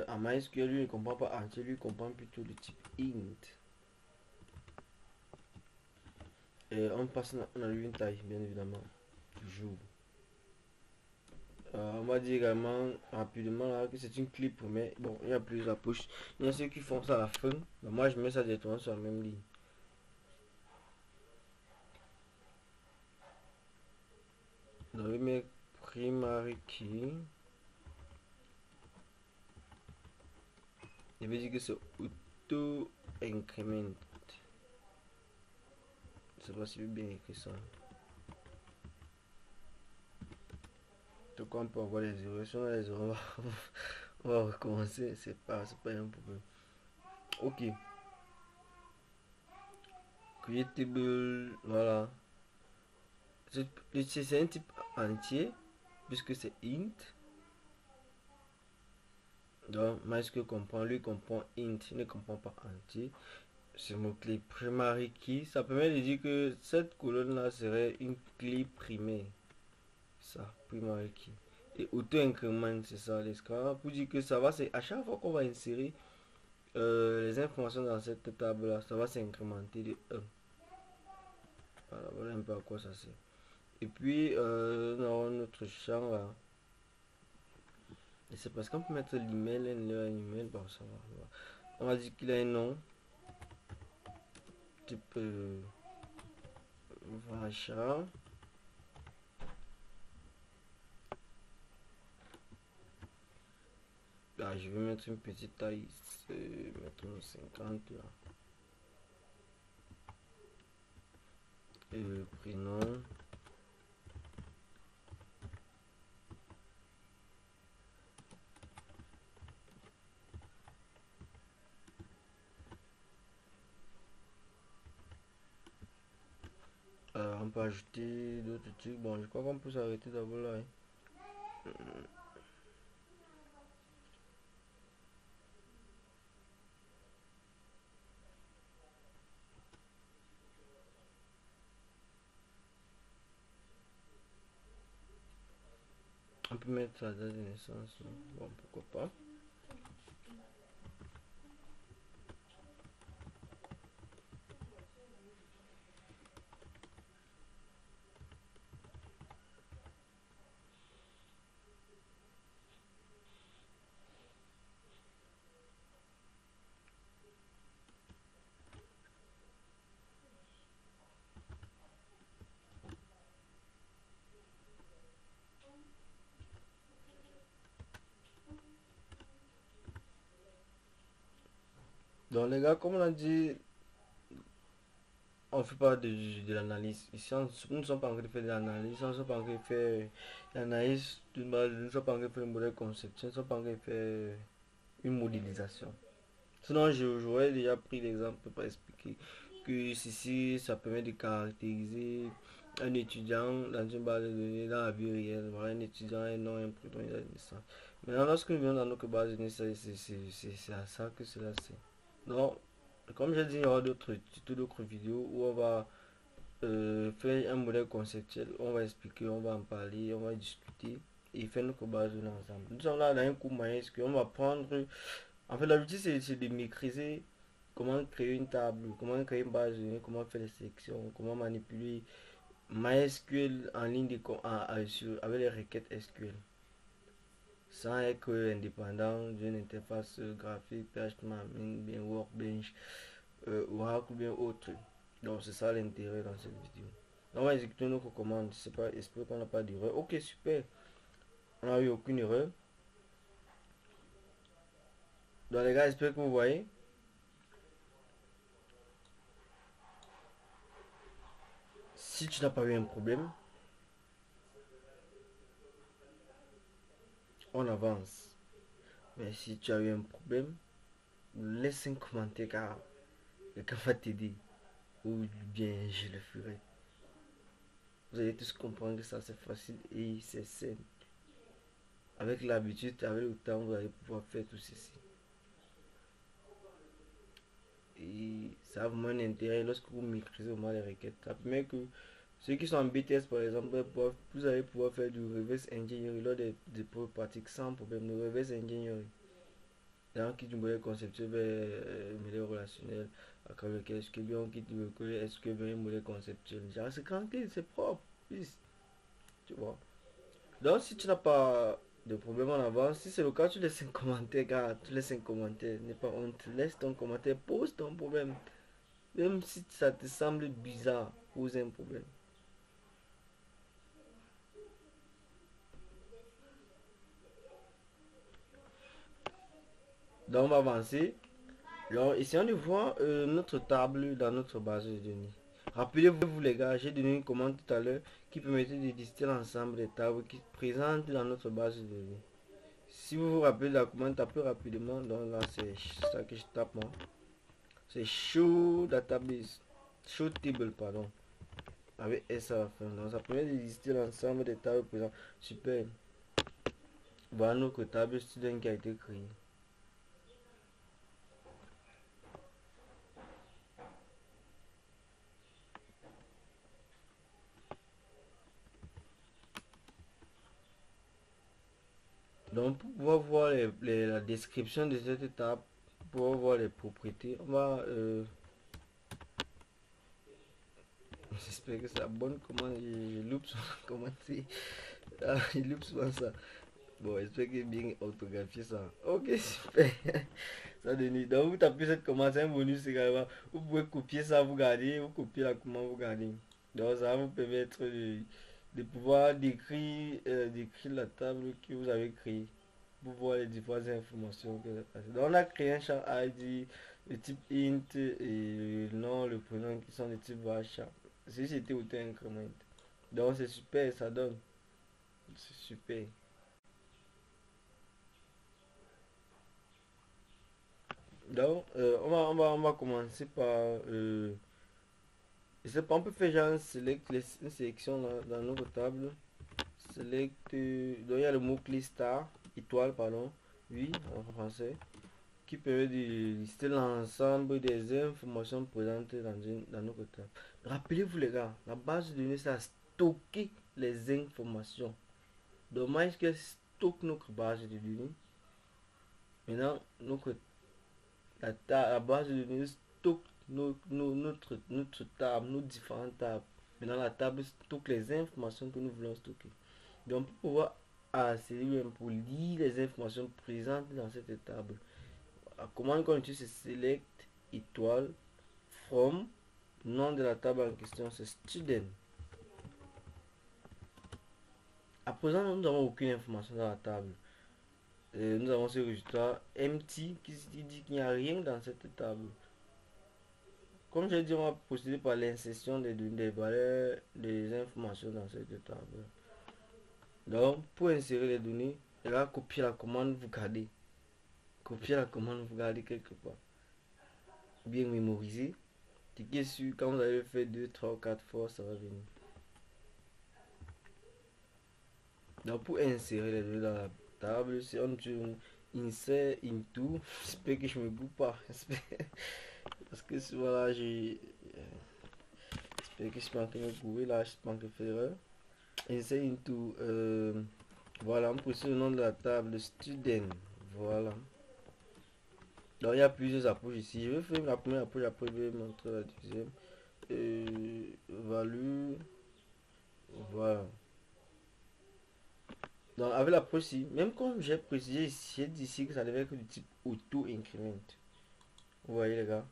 A: En MySQL, lui ne comprend pas entier, lui comprend plutôt le type int. Et on passe, on a eu une taille, bien évidemment, toujours. On va dire également rapidement là, que c'est une clip, mais bon, il y a plusieurs approches. Il y a ceux qui font ça à la fin, mais moi je mets ça directement sur la même ligne. Donc, je mets primary key. Je vais dire que c'est auto increment. Je sais pas si j'ai bien écrit ça. Tout cas, on peut avoir les erreurs. Si on a les erreurs, on va recommencer. C'est pas un problème. Ok. Creatable. Voilà. C'est un type entier. Puisque c'est int. Donc, MySQL comprend. Lui comprend int. Il ne comprend pas entier. Ce mot-clé primary key. Ça permet de dire que cette colonne-là serait une clé primaire. ça, primary key. Et auto-increment, c'est ça l'escalade. Pour dire que ça va, c'est à chaque fois qu'on va insérer les informations dans cette table-là, ça va s'incrémenter de 1. Voilà, voilà un peu à quoi ça sert. Et puis, nous avons notre champ là. Et c'est parce qu'on peut mettre l'email, un email, bon, ça va. On va dire qu'il a un nom, type Vacha. Là, je vais mettre une petite taille, mettons 50 là. Et le prénom. On peut ajouter d'autres trucs. Bon, je crois qu'on peut s'arrêter d'abord là, hein. On peut mettre la date de naissance. Bon, pourquoi pas. Donc les gars, comme on a dit, on ne fait pas de l'analyse. Ici, nous ne sommes pas en train de faire de l'analyse, on ne sommes pas en train de faire l'analyse d'une base, nous ne sommes pas en train de faire une modèle conception, nous ne sommes pas en train de faire une modélisation. Sinon, j'aurais déjà pris l'exemple pour expliquer que ceci, ça permet de caractériser un étudiant dans une base de données dans la vie réelle. Voilà, un étudiant, un nom, un prénom, une date de naissance. Maintenant, lorsque nous venons dans notre base de données, c'est à ça que cela sert. Donc, comme j'ai dit, il y aura d'autres tutos, d'autres vidéos où on va faire un modèle conceptuel, on va expliquer, on va en parler, on va discuter et faire notre base de données ensemble. Nous sommes là dans un cours MySQL, on va prendre. En fait, l'objectif c'est de maîtriser comment créer une table, comment créer une base de données, comment faire les sélections, comment manipuler MySQL en ligne avec les requêtes SQL sans être indépendant d'une interface graphique, PHP, bien Workbench, Oracle ou bien autre. Donc c'est ça l'intérêt dans cette vidéo. On va exécuter nos commandes. C'est pas, j'espère qu'on n'a pas d'erreur. Ok, super. On n'a eu aucune erreur. Donc les gars, j'espère que vous voyez. Si tu n'as pas eu un problème, on avance. Mais si tu as eu un problème, laisse un commentaire car quelqu'un va t'aider. Ou bien je le ferai. Vous allez tous comprendre que ça c'est facile et c'est simple. Avec l'habitude, avec le temps, vous allez pouvoir faire tout ceci. Et ça a vraiment un intérêt lorsque vous maîtrisez vraiment les requêtes. Ça permet que ceux qui sont en BTS par exemple, vous allez pouvoir faire du reverse engineering lors des épreuves pratiques sans problème. Le reverse engineering, dans qui du modèle conceptuel vers modèle relationnel, avec lequel on quitte le modèle SQL vers un modèle conceptuel. C'est tranquille, c'est propre. Tu vois. Donc si tu n'as pas de problème en avance, si c'est le cas, tu laisses un commentaire, car tu laisses un commentaire, n'aie pas honte, laisse ton commentaire, pose ton problème. Même si ça te semble bizarre, pose un problème. Donc on va avancer. Alors essayons de voir notre table dans notre base de données. Rappelez-vous les gars, j'ai donné une commande tout à l'heure qui permettait de lister l'ensemble des tables qui sont présentes dans notre base de données. Si vous vous rappelez de la commande, tapez rapidement. Donc là c'est ça que je tape moi. C'est show database. Show table pardon. Avec S à la fin. Donc ça permet de lister l'ensemble des tables présentes. Super. Voilà notre table student qui a été créée. Donc pour pouvoir voir la description de cette étape, pour pouvoir voir les propriétés, on va... j'espère que c'est la bonne commande, je loupe souvent comment c'est. Ah, je loupe souvent ça. Bon, j'espère que j'ai bien orthographié ça. Ok, super. Ça donne. Donc vous tapez cette commande, c'est un bonus également. Vous pouvez copier ça, vous gardez, vous copiez la commande, vous gardez. Donc ça va vous permettre de pouvoir décrire la table que vous avez créée pour voir les différentes informations que vous avez passées. Donc on a créé un champ ID, le type int et le nom, le prénom qui sont des types varchar. Si c'était auto increment. Donc c'est super, ça donne. C'est super. Donc on va commencer par je sais pas, on peut faire genre une sélection dans notre table. Select, donc il y a le mot-clé star, étoile, pardon, oui, en français, qui permet de lister l'ensemble des informations présentes dans notre table. Rappelez-vous les gars, la base de données, ça a stocké les informations. Dommage qu'elle stocke notre base de données. Maintenant, la base de données stocke notre table, nos différentes tables. Maintenant, la table stocke les informations que nous voulons stocker. Donc, pour pouvoir accéder pour lire les informations présentes dans cette table, la commande qu'on utilise c'est select étoile from, nom de la table en question c'est student. À présent, nous n'avons aucune information dans la table. Nous avons ce résultat empty qui dit qu'il n'y a rien dans cette table. Comme j'ai dit, on va procéder par l'insertion des valeurs, des informations dans cette table. Donc, pour insérer les données, il va copier la commande, vous gardez. Copier la commande, vous gardez quelque part. Bien mémorisé. Cliquez sur, quand vous allez faire 2, 3, 4 fois, ça va venir. Donc, pour insérer les données dans la table, si on utilise insert into, j'espère que je me goûte pas. Parce que souvent là, j'espère que je suis en train de me gourer là, je suis pas en train de faire l'erreur. Insert into, voilà, on précise le nom de la table, student. Voilà. Donc, il y a plusieurs approches ici. Je vais faire la première approche, après je vais montrer la deuxième. Value, voilà. Donc, avec l'approche ci, même comme j'ai précisé ici, j'ai dit ici que ça devait être du type auto-increment. Vous voyez les gars?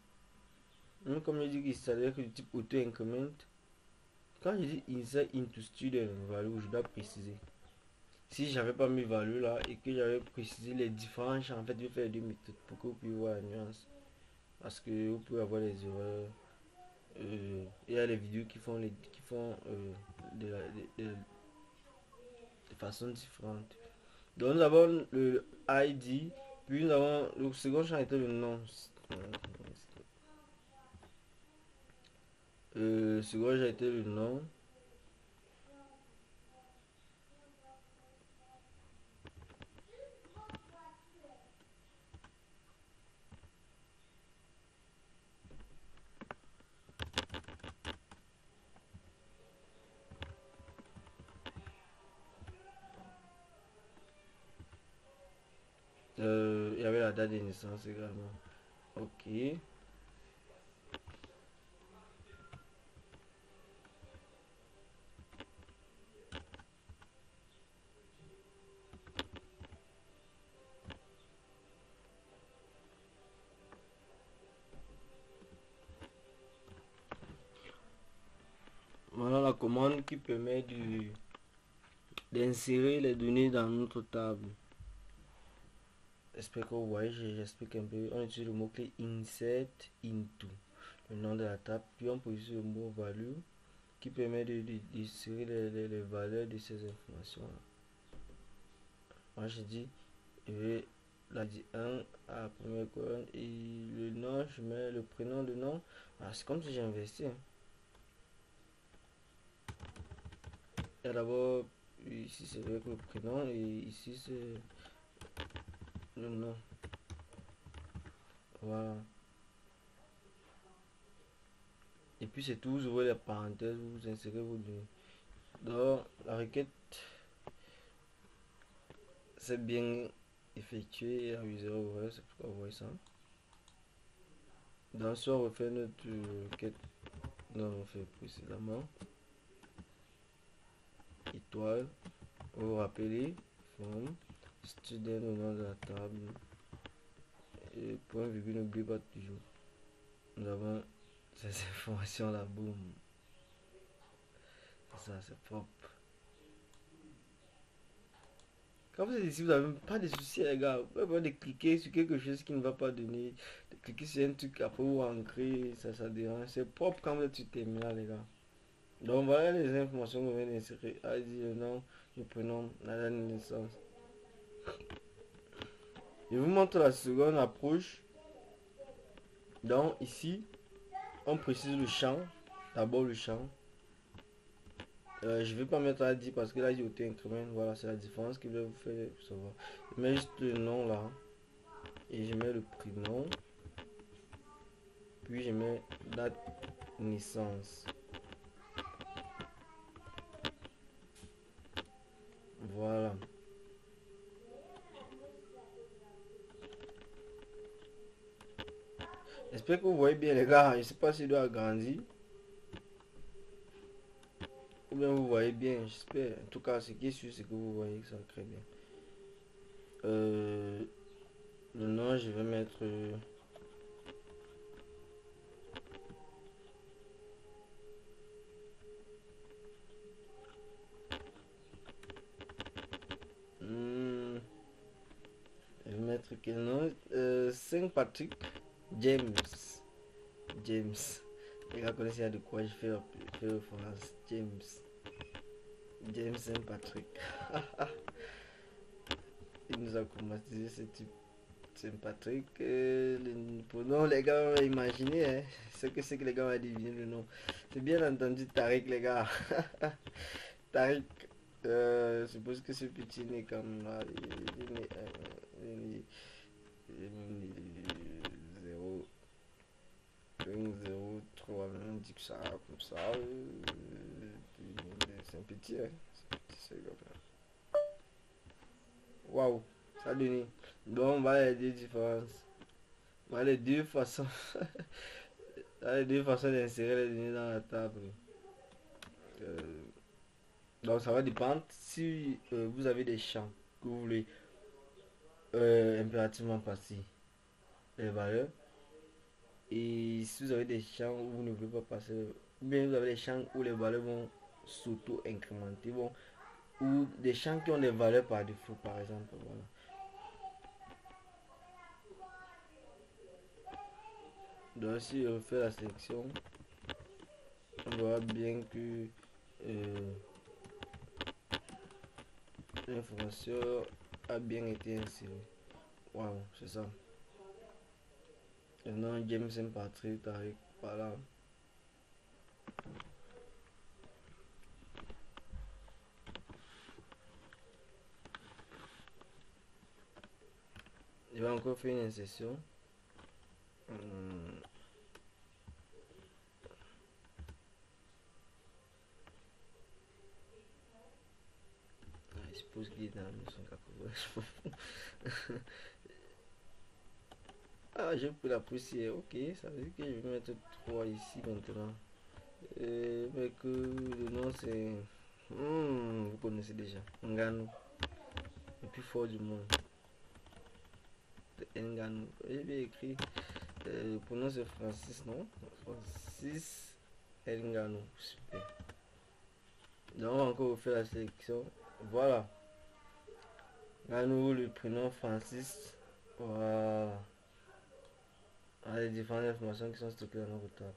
A: Même comme je dis que ça devait être du type auto-increment, quand je dis insert into student value, je dois préciser. Si j'avais pas mis value là et que j'avais précisé les différents champs, en fait, je vais faire deux méthodes pour que vous puissiez voir la nuance. Parce que vous pouvez avoir des erreurs. Il y a les vidéos qui font de façon différente. Donc nous avons le ID, puis nous avons le second champ était le nom. Le second champ était le nom. Il y avait la date de naissance également. Ok. Voilà la commande qui permet d'insérer les données dans notre table. J'espère que vous voyez, j'explique un peu. On utilise le mot-clé insert into, le nom de la table, puis on positionne le mot value qui permet d'insérer les valeurs de ces informations. Moi je dis, je vais la dire 1 à la première colonne et le nom, je mets le prénom de nom. Ah, c'est comme si j'ai investi. Hein. Il y a d'abord, ici c'est le prénom et ici c'est le nom. Voilà. Et puis c'est tout, vous ouvrez les parenthèses, vous insérez vos données. Donc la requête c'est bien effectué et amusé à ouvrir, c'est pourquoi vous voyez ça. Dans ce, on refait notre quête dont on fait précédemment. Étoile, vous vous rappelez, forme, student au nom de la table, et point virgule, n'oubliez pas toujours. Nous avons ces informations là, boum. Ça, c'est propre. Quand vous êtes ici, vous n'avez pas de soucis, les gars. Vous pouvez de cliquer sur quelque chose qui ne va pas donner, de cliquer sur un truc, après vous ancrer, ça dérange. C'est propre quand vous êtes sur terminal, les gars. Donc voilà les informations que vous venez d'insérer. ID, le nom, le prénom, la date de naissance. Je vous montre la seconde approche. Donc ici, on précise le champ. D'abord le champ. Je vais pas mettre ID parce que là j'ai auto incrément. Voilà, c'est la différence que je vais vous faire savoir. Je mets juste le nom là. Et je mets le prénom. Puis je mets date de naissance. Voilà. J'espère que vous voyez bien les gars. Je sais pas si je dois agrandir. Ou bien vous voyez bien, j'espère. En tout cas, ce qui est sûr, c'est que vous voyez ça très bien. Le nom, je vais mettre... je vais mettre quel nom? Saint Patrick James. James. Les gars connaissent de quoi je fais référence. James. James Saint Patrick. Il nous a commencé ce type. Saint Patrick. Pour nous, les gars, imaginez. Hein, ce que c'est que les gars ont deviné le nom. C'est bien entendu Tariq, les gars. Tariq. Je suppose que ce petit né comme là. Il est né 0. 0,3, on dit que ça comme ça. C'est un petit, hein. C'est comme ça. Waouh, ça donne. Donc, on va les deux différences. On va les deux façons. Les deux façons d'insérer les données dans la table. Euh, donc, ça va dépendre si vous avez des champs que vous voulez impérativement passer les valeurs. Et si vous avez des champs où vous ne voulez pas passer, ou bien vous avez des champs où les valeurs vont s'auto-incrémenter, bon, ou des champs qui ont des valeurs par défaut, par exemple. Voilà. Donc si on fait la sélection, on voit bien que l'information a bien été insérée. Waouh, c'est ça. Le nom James M. Patrick Tariq, voilà. Je vais encore faire une insertion. Je suppose qu'il est dans 1980. Ah, j'ai pris la poussière. Ok, ça veut dire que je vais mettre 3 ici maintenant. Mais que le nom c'est... vous connaissez déjà. Ngannou. Le plus fort du monde. Ngannou. J'ai bien écrit. Le prénom c'est Francis, non? Francis Ngannou. Super. Donc on va encore faire la sélection. Voilà. Ngannou, le prénom Francis. Voilà. Les différentes informations qui sont stockées dans notre table.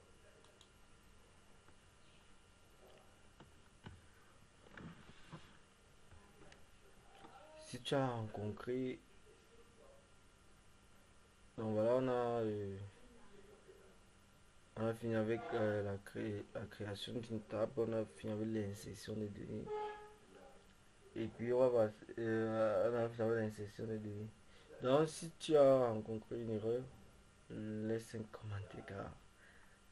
A: Si tu as en concret, donc voilà, on a fini avec la création d'une table, on a fini avec l'insertion des données. Et puis on va on a fini avec l'insertion des données. Donc si tu as en concret une erreur, laisse un commentaire, car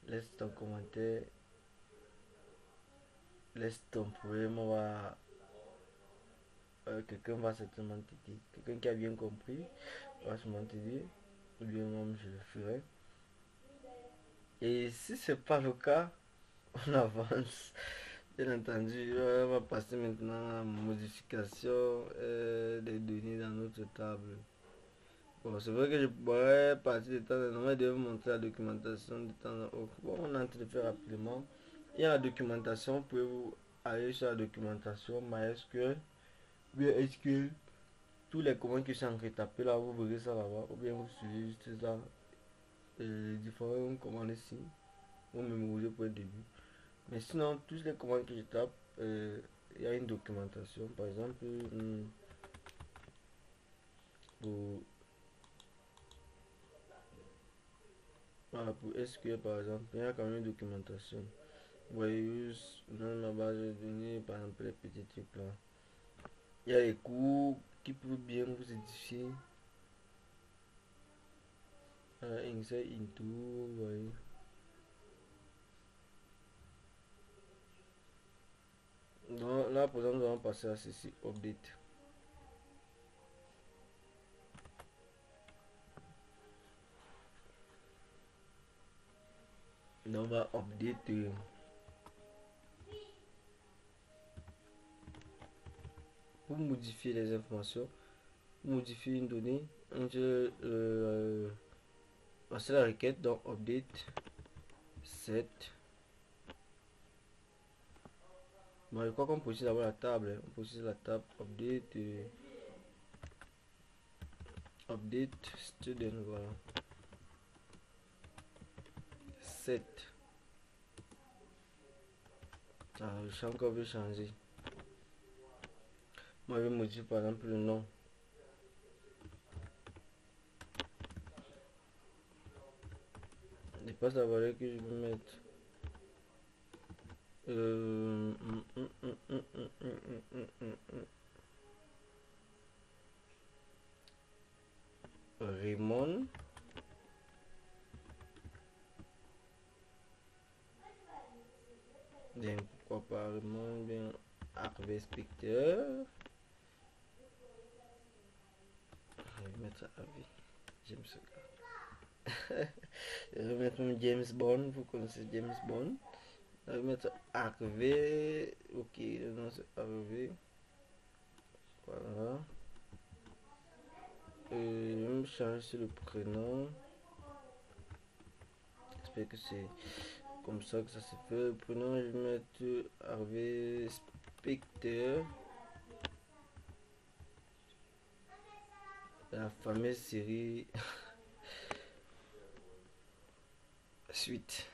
A: laisse ton commentaire, laisse ton problème, quelqu'un va certainement t'aider. Quelqu'un qui a bien compris va sûrement t'aider. Ou bien moi je le ferai. Et si c'est pas le cas, on avance. Bien entendu, on va passer maintenant à la modification des données dans notre table. Bon, c'est vrai que je pourrais partir de temps en temps, mais je vais vous montrer la documentation de temps en temps. Bon, on est en train de faire rapidement. Il y a la documentation, vous pouvez vous aller sur la documentation MySQL, bien SQL, tous les commandes qui sont retapées là, vous verrez ça là-bas, ou bien vous suivez juste ça, les différentes commandes ici, vous mémorisez pour le début. Mais sinon, toutes les commandes que je tape, il y a une documentation, par exemple, pour, voilà, pour SQL par exemple, il y a quand même une documentation. Vous voyez, dans ma base de données, par exemple, les petits trucs là. Il y a les cours qui peuvent bien vous édifier. Insert into, vous voyez. Donc, là, par exemple, nous allons passer à ceci, update. Donc, on va update. Pour modifier les informations, modifier une donnée, passer la requête dans update set. Bon, je crois qu'on peut aussi avoir la table. On peut aussi la table update. Update student, voilà. Set. Ah, je sais encore veut changer. Moi, je vais modifier par exemple le nom. Et pas la valeur que je vais mettre. Raymond. Bien, pourquoi pas Raymond, bien Harvey Specter. Je vais mettre Harvey. J'aime ce gars. Je vais mettre James Bond. Vous connaissez James Bond. Je vais mettre Harvey. Ok, le nom c'est Harvey. Voilà. Je vais me changer sur le prénom. J'espère que c'est comme ça que ça se fait. Le prénom, je vais mettre Harvey Specter. La fameuse série suite.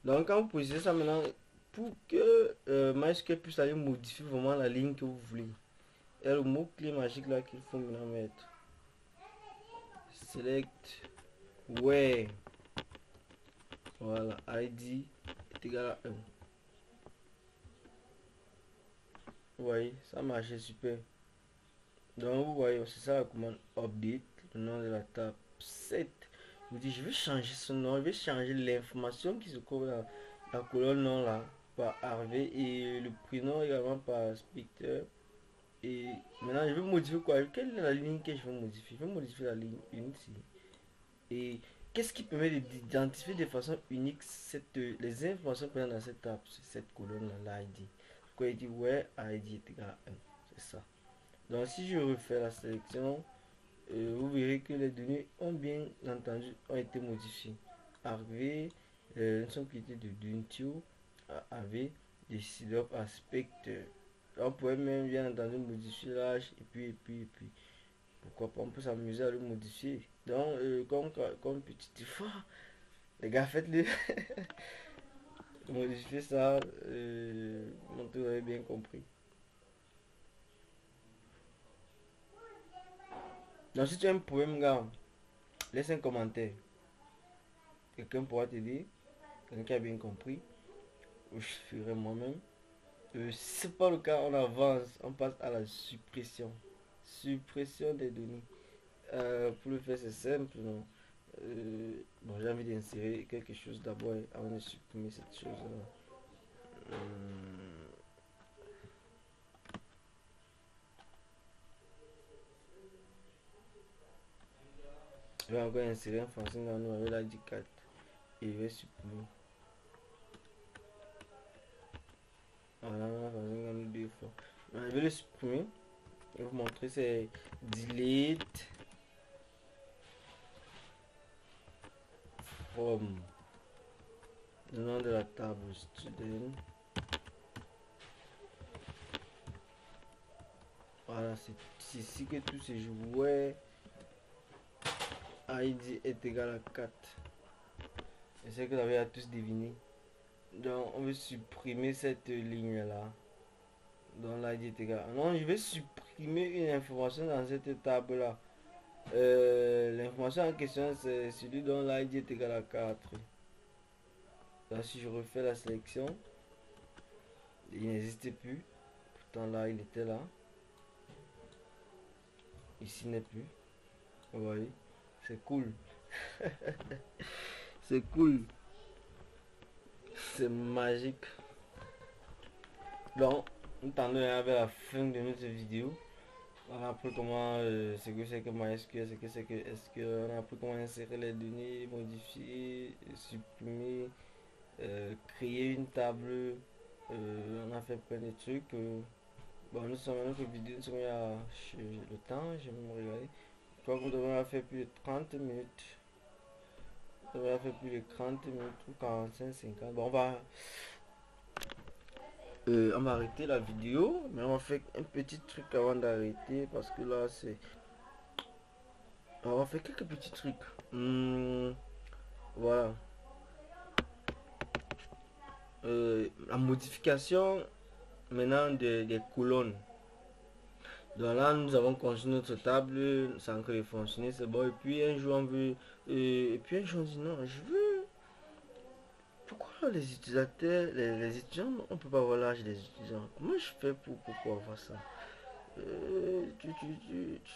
A: Donc quand vous posez ça maintenant, pour que MySQL puisse aller modifier vraiment la ligne que vous voulez, il y a le mot clé magique là qu'il faut maintenant mettre. Select where. Voilà, ID est égal à 1. Vous voyez, ça marche super. Donc vous voyez, c'est ça la commande update, le nom de la table 7. Vous dites, je vais changer ce nom, je vais changer l'information qui se trouve dans la colonne nom là par Harvey et le prénom également par Spectre. Et maintenant, je vais modifier quoi? Quelle est la ligne que je vais modifier? Je vais modifier la ligne unique ici. Et qu'est-ce qui permet d'identifier de façon unique les informations présentes dans cette table, cette colonne là, l'ID? Quoi il dit, where ID est égal à 1. C'est ça. Donc si je refais la sélection, vous verrez que les données ont bien entendu ont été modifiées. Harvey, nous sommes quittés de Duntio à Harvey, de of Aspect. On pourrait même bien entendu modifier l'âge et puis pourquoi pas on peut s'amuser à le modifier. Donc comme petit effort, les gars faites-le. Modifier ça, vous avez bien compris. Donc si tu as un problème gars, laisse un commentaire. Quelqu'un pourra t'aider, quelqu'un qui a bien compris, ou je ferai moi-même. Si c'est pas le cas, on avance, on passe à la suppression. Suppression des données. Pour le faire, c'est simple, non? Bon, j'ai envie d'insérer quelque chose d'abord avant de supprimer cette chose-là. Je vais encore insérer un forcing dans nous avec la 4 et je vais supprimer. Voilà, deux fois. Je vais le supprimer. Je vais vous montrer, c'est delete from le nom de la table student. Voilà, c'est ici que tout se joue. Ouais. ID est égal à 4. Je sais que vous avez tous deviné. Donc, on veut supprimer cette ligne là. Donc, l'ID est égal. Non, je vais supprimer une information dans cette table là. L'information en question, c'est celui dont l'ID est égal à 4. Là, si je refais la sélection, il n'existe plus. Pourtant, là, il était là. Ici n'est plus. Vous voyez, c'est cool. C'est cool. C'est magique. Donc, nous tendons vers la fin de notre vidéo. On a appris comment ce que c'est que MySQL, ce que c'est que SQL. On a appris comment insérer les données, modifier, supprimer, créer une table. On a fait plein de trucs. Bon, nous sommes dans notre vidéo, nous sommes à le temps, je vais me regarder. Je crois que nous devons avoir fait plus de 30 minutes. Nous devons avoir fait plus de 30 minutes ou 45, 50. Bon, on va arrêter la vidéo, mais on va faire un petit truc avant d'arrêter parce que là c'est. On va faire quelques petits trucs. Voilà. La modification maintenant des colonnes. Donc là, nous avons construit notre table sans que les fonctionner, c'est bon. Et puis un jour, on veut. Et puis un jour, on dit non, je veux. Pourquoi les utilisateurs, les étudiants, on peut pas voir l'âge des étudiants? Comment je fais pour voir ça?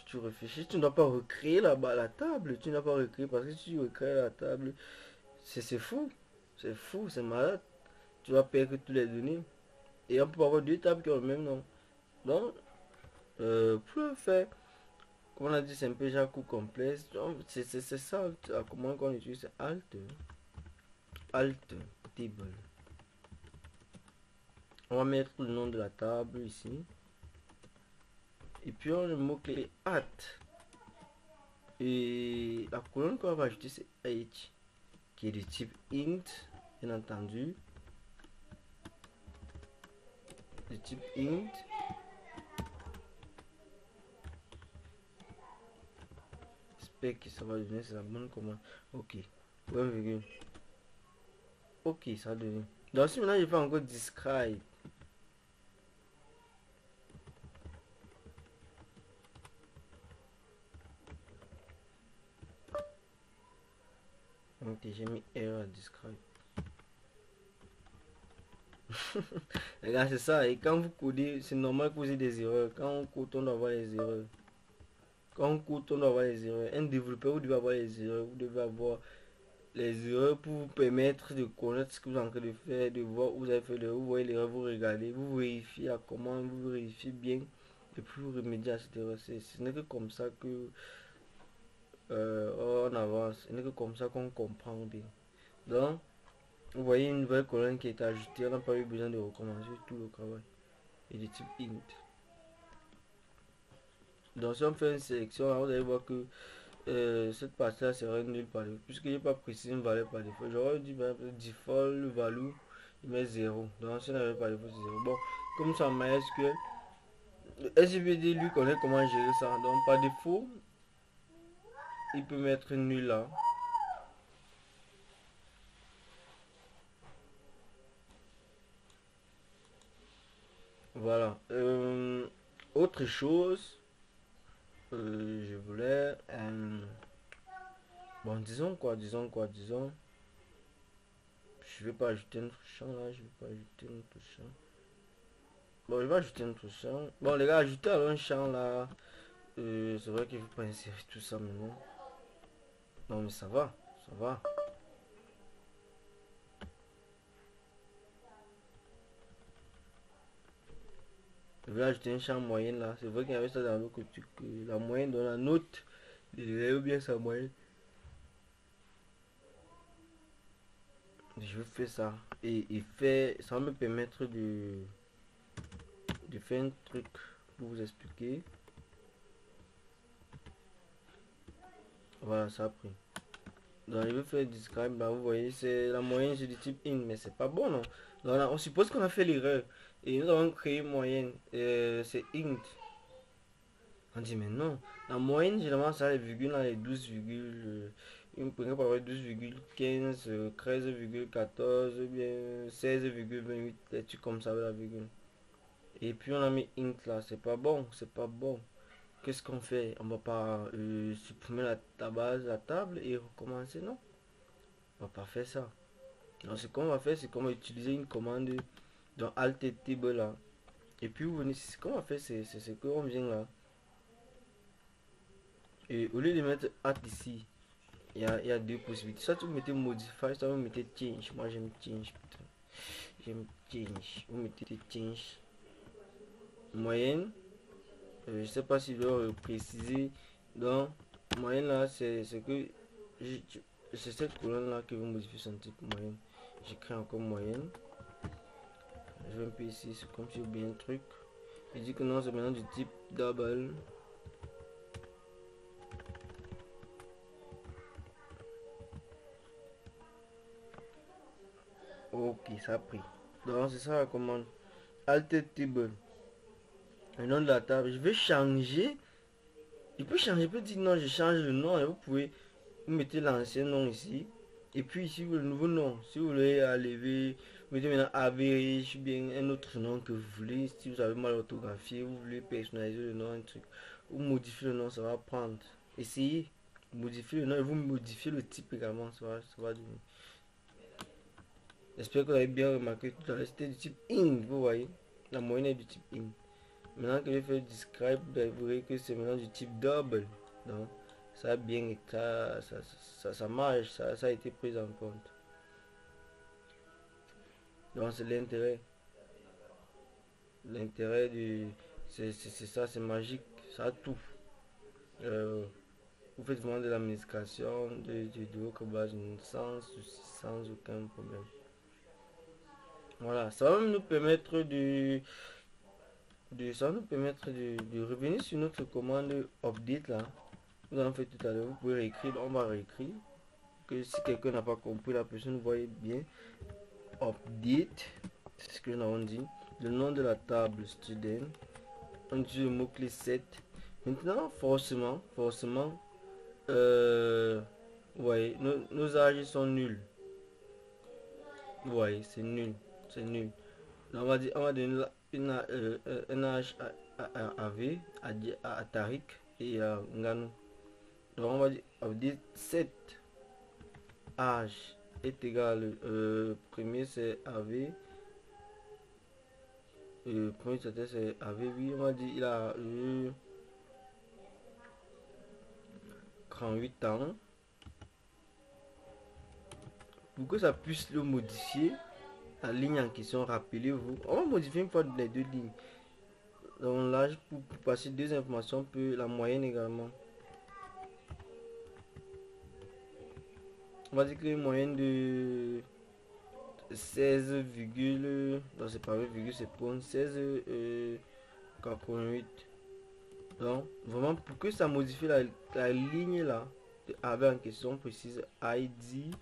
A: Tu réfléchis, tu ne dois pas recréer là-bas la table. Tu ne dois pas recréer parce que si tu recrées la table, c'est fou. C'est fou, c'est malade. Tu vas perdre toutes les données. Et on peut avoir deux tables qui ont le même nom. Donc, pour le faire, comme on a dit, c'est un peu déjà coup complexe. C'est ça, comment on utilise Alt, Table. On va mettre le nom de la table ici. Et puis on a le mot-clé at. Et la colonne qu'on va ajouter c'est h, qui est de type int, bien entendu. De type int. J'espère que ça va donner, c'est la bonne commande. Ok. Point virgule. Ok, ça va donner. Donc si maintenant je fais encore describe. Ok, j'ai mis error à describe. Les gars, c'est ça. Et quand vous codez, c'est normal que vous ayez des erreurs. Quand on code, on doit avoir les erreurs. Quand on code, on doit avoir les erreurs. Un développeur, vous devez avoir les erreurs. Vous devez avoir les erreurs pour vous permettre de connaître ce que vous êtes en train de faire, de voir où vous avez fait l'erreur. Vous voyez l'erreur, vous regardez, vous vérifiez la commande, vous vérifiez bien. Et puis vous remédiez à cette erreur. Ce n'est que comme ça que on avance. Ce n'est que comme ça qu'on comprend bien. Donc, vous voyez une nouvelle colonne qui est ajoutée. On n'a pas eu besoin de recommencer tout le travail. Et de type int. Donc si on fait une sélection, là, vous allez voir que cette partie-là sera nulle par défaut. Puisque je n'ai pas précisé une valeur par défaut. J'aurais dit par exemple, default value, il met 0. Donc si on n'avait pas défaut, c'est 0. Bon, comme ça en MySQL, le SGBD lui connaît comment gérer ça. Donc par défaut, il peut mettre nul là. Voilà. Autre chose, je voulais... bon, disons. Je vais pas ajouter notre champ là, je vais pas ajouter notre champ. Bon, je vais ajouter notre champ. Bon, les gars, ajoutez alors un champ là. C'est vrai qu'il ne faut pas insérer tout ça maintenant. Non, mais ça va, ça va. Je vais ajouter un champ moyenne là. C'est vrai qu'il y avait ça dans l'autre truc. La moyenne dans la note. Ou bien sa moyenne. Je vais faire ça. Et faire, ça va me permettre de faire un truc pour vous expliquer. Voilà, ça a pris. Donc je vais faire describe, bah, vous voyez, c'est la moyenne, c'est du type int, mais c'est pas bon, non? Donc là, on suppose qu'on a fait l'erreur. Et nous avons créé une moyenne. C'est int. On dit, mais non. La moyenne, généralement, ça les virgules, là, les 12 virgules. Une pourrait pas avoir 12,15, 13,14, bien 16,28, des trucs comme ça avec la virgule. Et puis on a mis int là, c'est pas bon, c'est pas bon. Qu'est-ce qu'on fait? On va pas supprimer la base, la table et recommencer, non? On va pas faire ça. Donc ce qu'on va faire, c'est qu'on va utiliser une commande dans alt table là. Et puis vous venez, ce qu'on va faire, c'est ce qu'on vient là. Et au lieu de mettre at ici, il y a deux possibilités. Soit vous mettez modify, soit vous mettez change. Moi j'aime change, putain. J'aime change. Vous mettez change. Moyenne. Je sais pas si je dois préciser. Donc, moyenne là, c'est que c'est cette colonne là que vous modifiez son type moyenne. J'écris encore moyenne. Je vais un peu ici, c'est comme si j'ai oublié un truc. Il dit que non, c'est maintenant du type double. Ok, ça a pris. Donc, c'est ça la commande. Alt table. Le nom de la table. Je vais changer. Je peux changer, je peux dire non, je change le nom et vous pouvez vous mettez l'ancien nom ici. Et puis ici le nouveau nom. Si vous voulez enlever, vous mettez maintenant average, bien un autre nom que vous voulez. Si vous avez mal orthographié, vous voulez personnaliser le nom, un truc. Ou modifier le nom, ça va prendre. Essayez. Modifier le nom et vous modifiez le type également. Ça va donner. J'espère que vous avez bien remarqué tout à l'heure. C'était du type int, vous voyez. La moyenne est du type int. Maintenant que je fais describe, vous voyez que c'est maintenant du type double. Donc, ça a bien ça marche, ça a été pris en compte. Donc, c'est l'intérêt. L'intérêt du. C'est ça, c'est magique. Ça a tout. Vous faites vraiment de l'administration, de vocabulaire sans aucun problème. Voilà, ça va nous permettre ça va nous permettre de revenir sur notre commande update là. Nous avons fait tout à l'heure. Vous pouvez réécrire, on va réécrire. Que si quelqu'un n'a pas compris, la personne voyait bien. Update, c'est ce que nous avons dit. Le nom de la table student. On utilise le mot-clé set. Maintenant, forcément, ouais, nos âges sont nuls. Ouais, c'est nul. C'est nul. Donc, on va donner un âge à V, à Tariq et à Nganou. Donc, on va dire update set âge est égal, premier c'est AV, premier c'est AV, oui, on va dire il a 38 ans. Pour que ça puisse le modifier, la ligne en question, rappelez-vous, on va modifier une fois les deux lignes. Donc l'âge pour passer deux informations, peut la moyenne également. On va dire que une moyenne de 16, non c'est pas virgule, c'est point 16, 88. Donc, vraiment, pour que ça modifie la ligne là, de AV en question, précise ID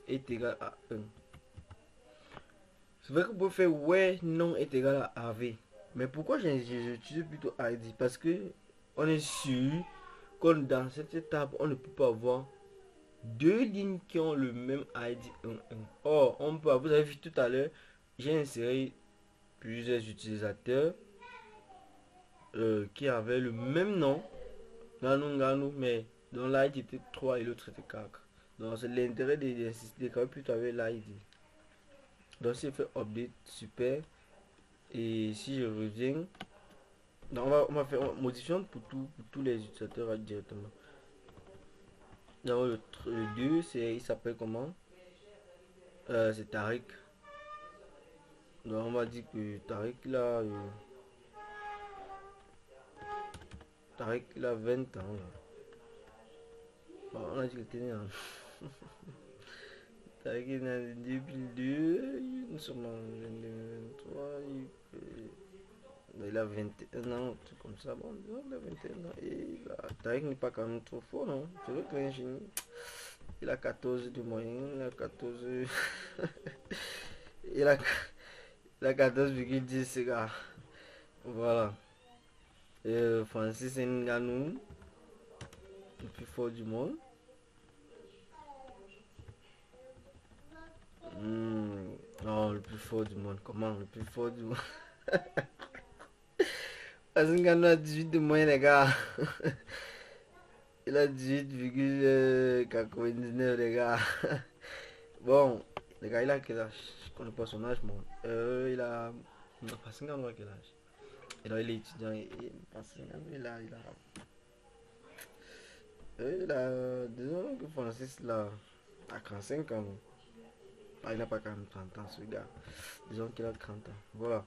A: est égal à 1. C'est vrai que vous pouvez faire ouais, non est égal à AV. Mais pourquoi j'utilise plutôt ID? Parce que on est sûr que dans cette étape, on ne peut pas avoir deux lignes qui ont le même ID 1, 1. Or, on peut, vous avez vu tout à l'heure, j'ai inséré plusieurs utilisateurs qui avaient le même nom. Ganou, mais dans l'ID était 3 et l'autre était 4. Donc c'est l'intérêt d'insister quand même plutôt avec l'ID. Donc si je fais update, super. Et si je reviens, donc on va faire une modification pour tous les utilisateurs directement. Donc le 2, il s'appelle comment? C'est Tariq. Donc on va dire que Tariq là, Tariq il a 20 ans. Bon, on a dit qu'il était né en Tariq est né en 2002, nous sommes en 2023, il a 21 ans, un truc comme ça. Bon, disons qu'il a 21 ans. Tariq n'est pas quand même trop fort, non? C'est vrai que un génie. Il a 14 de moyenne, il a 14. il a, il a 14,10 c'est gars. Voilà. Francis Ngannou, le plus fort du monde. Non, le plus fort du monde. Comment le plus fort du monde? Francis Ngannou a 18 de moyenne, les gars. Il a 18,99 les gars. Bon, les gars, il a quel âge? Je connais pas son âge, moi. Il a. Non, Francis Ngannou a quel âge? Il est étudiant. Francis Ngannou, disons que Francis, là, a 35 ans. Ah, il n'a pas quand même 30 ans, ce gars. Disons qu'il a 30 ans. Voilà.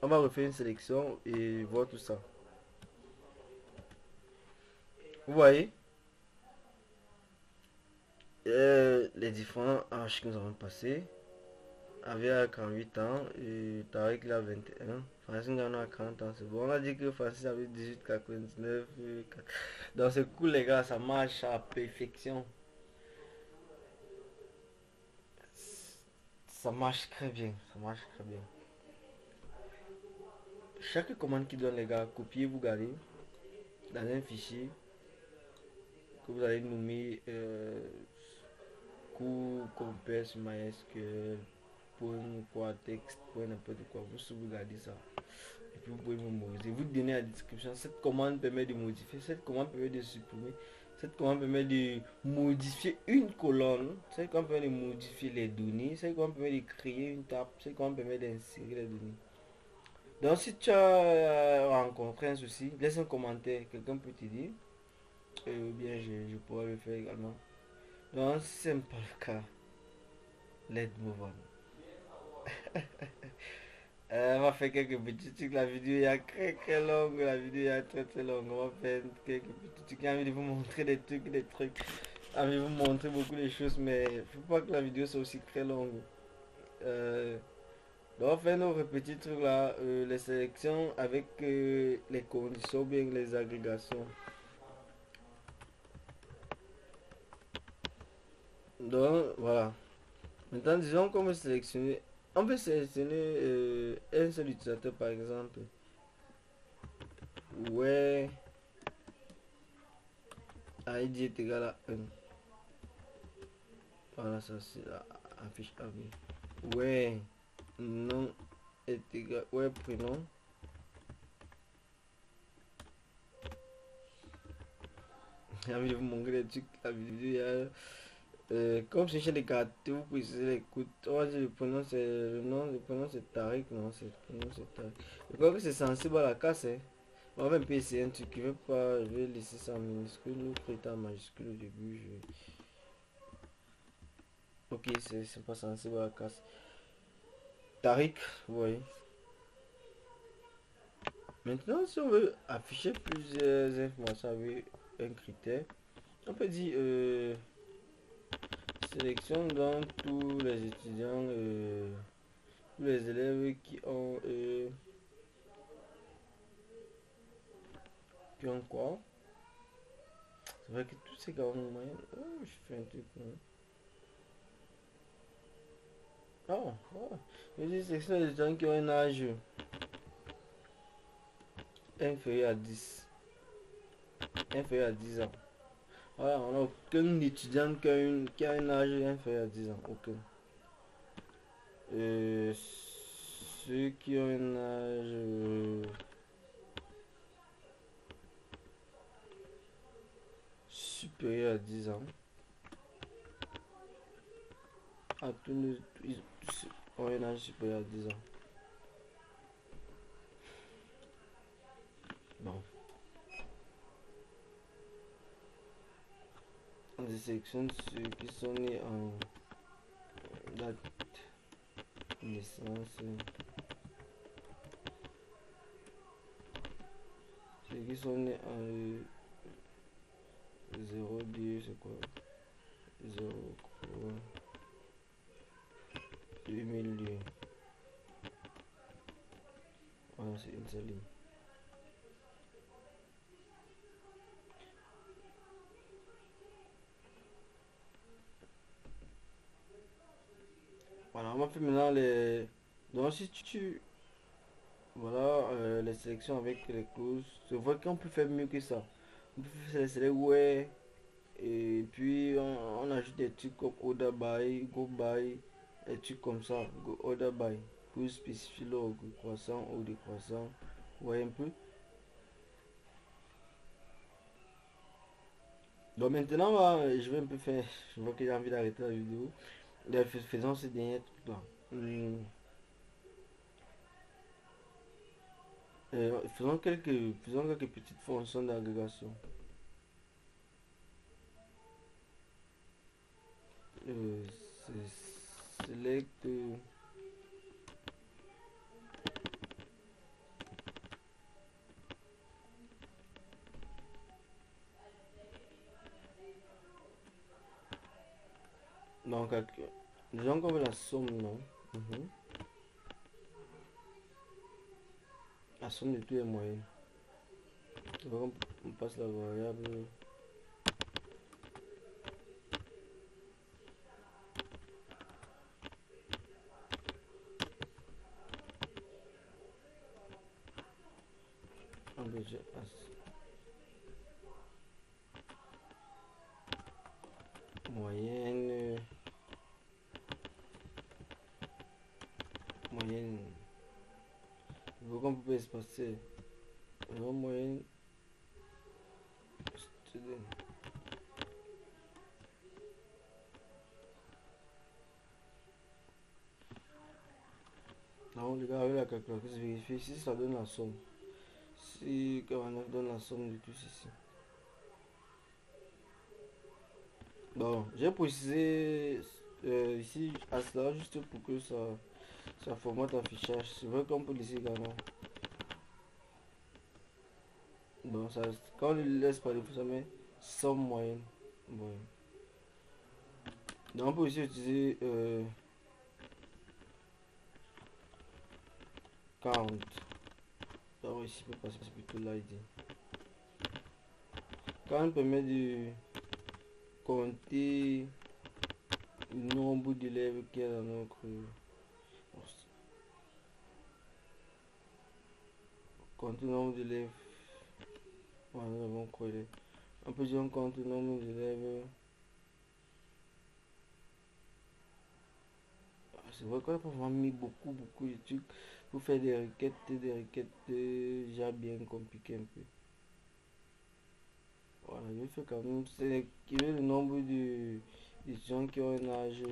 A: On va refaire une sélection et voir tout ça. Vous voyez les différents âges que nous avons passés. Avait à 48 ans et Tariq il a 21. Francis Ngannou a 40 ans. C'est bon. On a dit que Francis avait 18,99. Dans ce coup, les gars, ça marche à perfection. Ça marche très bien. Ça marche très bien. Chaque commande qui donne, les gars, copiez, vous gardez dans un fichier que vous allez nommer cours complet sur MySQL, point quoi, texte, point n'importe quoi. Vous sauvegardez ça. Et puis vous pouvez mémoriser. Vous donnez la description. Cette commande permet de modifier. Cette commande permet de supprimer. Cette commande permet de modifier une colonne. Cette commande permet de modifier les données. Cette commande permet de créer une table. Cette commande permet d'insérer les données. Donc si tu as rencontré un souci, laisse un commentaire. Quelqu'un peut te dire. Ou bien je pourrais le faire également. Donc si ce n'est pas le cas, let's move on. On va faire quelques petits trucs. La vidéo est très longue. La vidéo est très longue. On va faire quelques petits trucs. J'ai envie de vous montrer des trucs, des trucs. J'ai envie de vous montrer beaucoup de choses, mais il ne faut pas que la vidéo soit aussi très longue. Donc on va faire nos petits trucs là. Les sélections avec les conditions, bien les agrégations. Donc voilà. Maintenant, disons qu'on veut sélectionner. On peut sélectionner un seul utilisateur par exemple. Ouais. ID est égal à 1. Voilà, ça c'est la affiche AB. Ouais. Nom est égal. Ouais, prénom. J'ai envie de vous montrer des trucs. La vidéo, comme c'est chez les caractères, vous précisez les codes. On va dire le prénom c'est le nom, le prénom c'est Tariq. Non, c'est le prénom c'est Tariq. Je crois que c'est sensible à la casse. Hein. On va même essayer un truc. Je vais pas. Je vais laisser ça en minuscule ou créer en majuscule au début. Ok, c'est pas sensible à la casse. Tariq, vous voyez. Maintenant, si on veut afficher plusieurs informations avec un critère, on peut dire sélection dans tous les étudiants, tous les élèves qui ont quoi. C'est vrai que tous ces gars ont moyenne. Oh, je fais un truc. Oh, oh. Je dis sélection des étudiants qui ont un âge inférieur à 10. Inférieur à 10 ans. Voilà, on n'a aucun étudiant qui a un âge inférieur à 10 ans. Aucun. Ceux qui ont un âge supérieur à 10 ans. À ils ont un âge supérieur à 10 ans. Bon. On sélectionne ceux qui sont nés en date de naissance. Ceux qui sont nés en 02, c'est quoi? 03. 2000 lieux. Voilà, c'est une seule ligne. Voilà, on va faire maintenant les... Donc si tu... Voilà, les sélections avec les clauses. Je vois qu'on peut faire mieux que ça. On peut faire les select where, et puis on ajoute des trucs comme order by, go by, des trucs comme ça, go order by, pour spécifier le croissant ou décroissant. Vous voyez un peu. Donc maintenant, je vais un peu faire, je vois que j'ai envie d'arrêter la vidéo. Faisons ces derniers trucs là. Faisons quelques petites fonctions d'agrégation. Euh, Select. Donc, disons qu'on veut la somme, non? Mhm. La somme de tous les moyens. Donc, on passe la variable. Un budget moyenne. Moyenne. Donc, on peut espacer. Moyenne. Student. Donc, les gars, avec la calculatrice, vérifier si ça donne la somme. Si 49 donne la somme de tout ceci. Bon, j'ai précisé ici à cela juste pour que ça formate affichage. C'est vrai qu'on peut laisser également. Bon, ça, quand on le laisse par défaut, ça met somme moyenne. Bon. Donc on peut aussi utiliser count. Alors ici, on peut passer plutôt l'ID. Count permet de compter le nombre d'élèves qu'il y a dans notre... Compter le nombre d'élèves. Voilà, nous avons quoi élèves. On peut dire on compte le nombre d'élèves. C'est vrai qu'on a pas vraiment mis beaucoup de trucs pour faire des requêtes déjà bien compliquées un peu. Voilà, je fais quand même, c'est le nombre d'étudiants qui ont un âge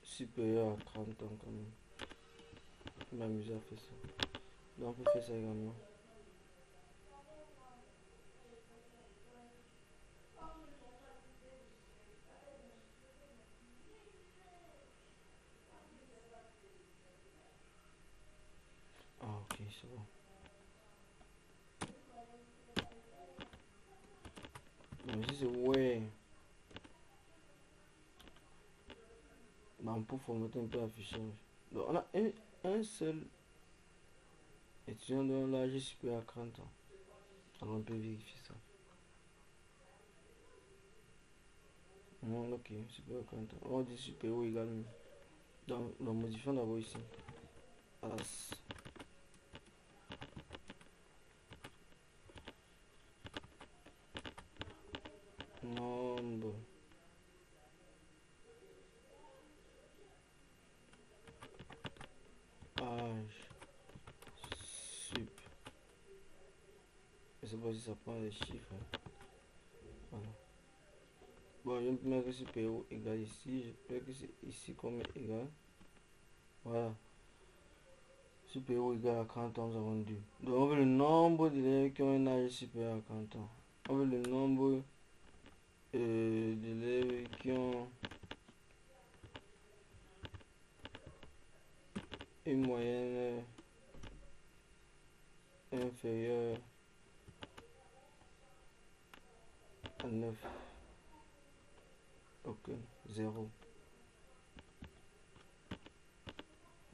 A: supérieur à 30 ans quand même. Je m'amuse à faire ça. Donc on peut faire ça également. Ah ok, c'est bon. Donc ici c'est ouais. Pour formater un peu l'affichage. Donc on a un seul étudiant dont l'âge est supérieur à 30 ans. Alors on peut vérifier ça. Non, ok, supérieur à 40 ans. On dit supérieur ou égal. Donc, modifions d'abord ici. As nombre âge sup. Je sais pas si ça prend les chiffres. Voilà. Bon, je peux mettre supérieur égal ici. Je peux mettre que c'est ici comme égal. Voilà. Supérieur ou égal à 40 ans, nous avons 2. Donc, on veut le nombre d'élèves qui ont un âge supérieur à 40 ans. On veut le nombre d'élèves qui ont une moyenne inférieure à 9. Ok, 0.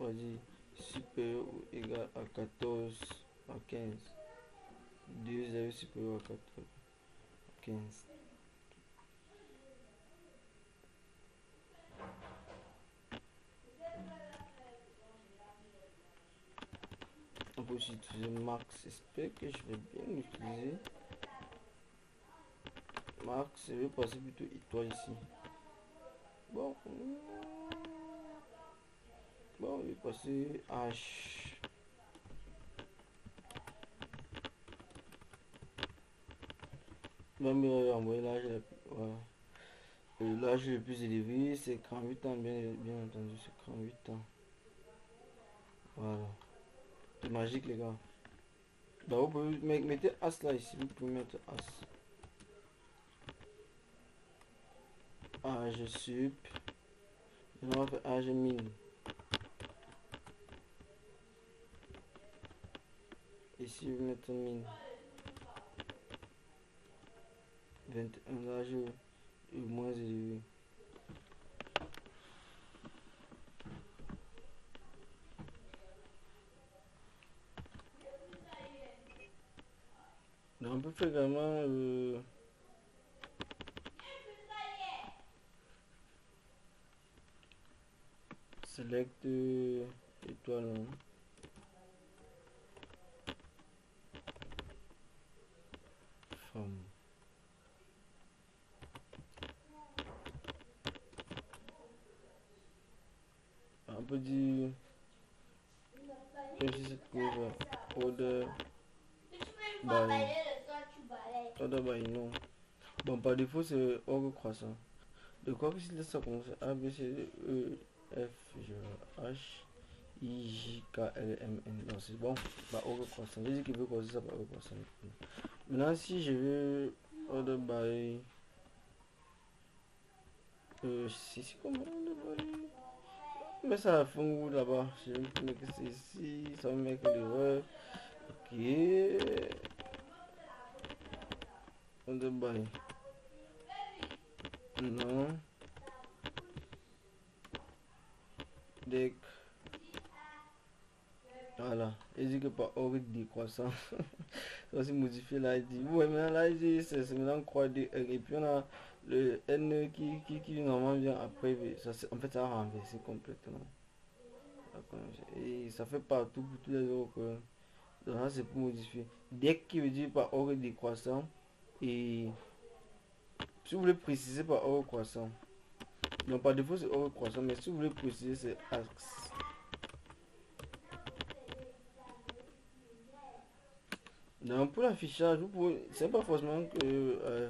A: on va dire supérieur ou égal à 14 à 15. 2 supérieur à 14 à 15. On peut aussi utiliser max. J'espère que je vais bien l'utiliser. Max, je vais passer plutôt étoile ici. Bon, je vais passer H. Même envoyer l'âge, voilà. L'âge le plus élevé, c'est 48 ans, bien entendu, c'est 48 ans. Voilà. C'est magique, les gars. Bah, vous pouvez mettre As là, ici, vous pouvez mettre As. Âge sup. On va faire âge mine. Ici, vous mettez mine. 21 âge moins élevé. Donc, on peut faire également select étoile. Hein. Femme. On peut dire que si se trouve order by non. Bon, par défaut, c'est ordre croissant. De quoi que si ça commence A, B, C, D, E, F, G, H, I, J, K, L, M, N. Non, c'est bon. Bah, ordre croissant. J'ai dit qu'il veut commencer ça par ordre croissant. Maintenant, si je veux order by. C'est comment order by. Mais ça a fond où là-bas. Je vais mettre c'est ici. Ça va mettre l'erreur. Ok. Order by. Non. Deck. Voilà. Il dit que par ordre décroissant. Ça va se modifier là. Il dit, ouais, maintenant là, il dit, c'est maintenant croix de R. Et puis on a le N qui normalement vient après. Ça, en fait, ça a renversé complètement. Et ça fait partout pour tous les autres. Donc là, c'est pour modifier. Deck qui veut dire par ordre décroissant. Et si vous voulez préciser par ordre croissant. Donc par défaut, c'est ordre croissant. Mais si vous voulez préciser, c'est axe. Donc pour l'affichage, c'est pas forcément que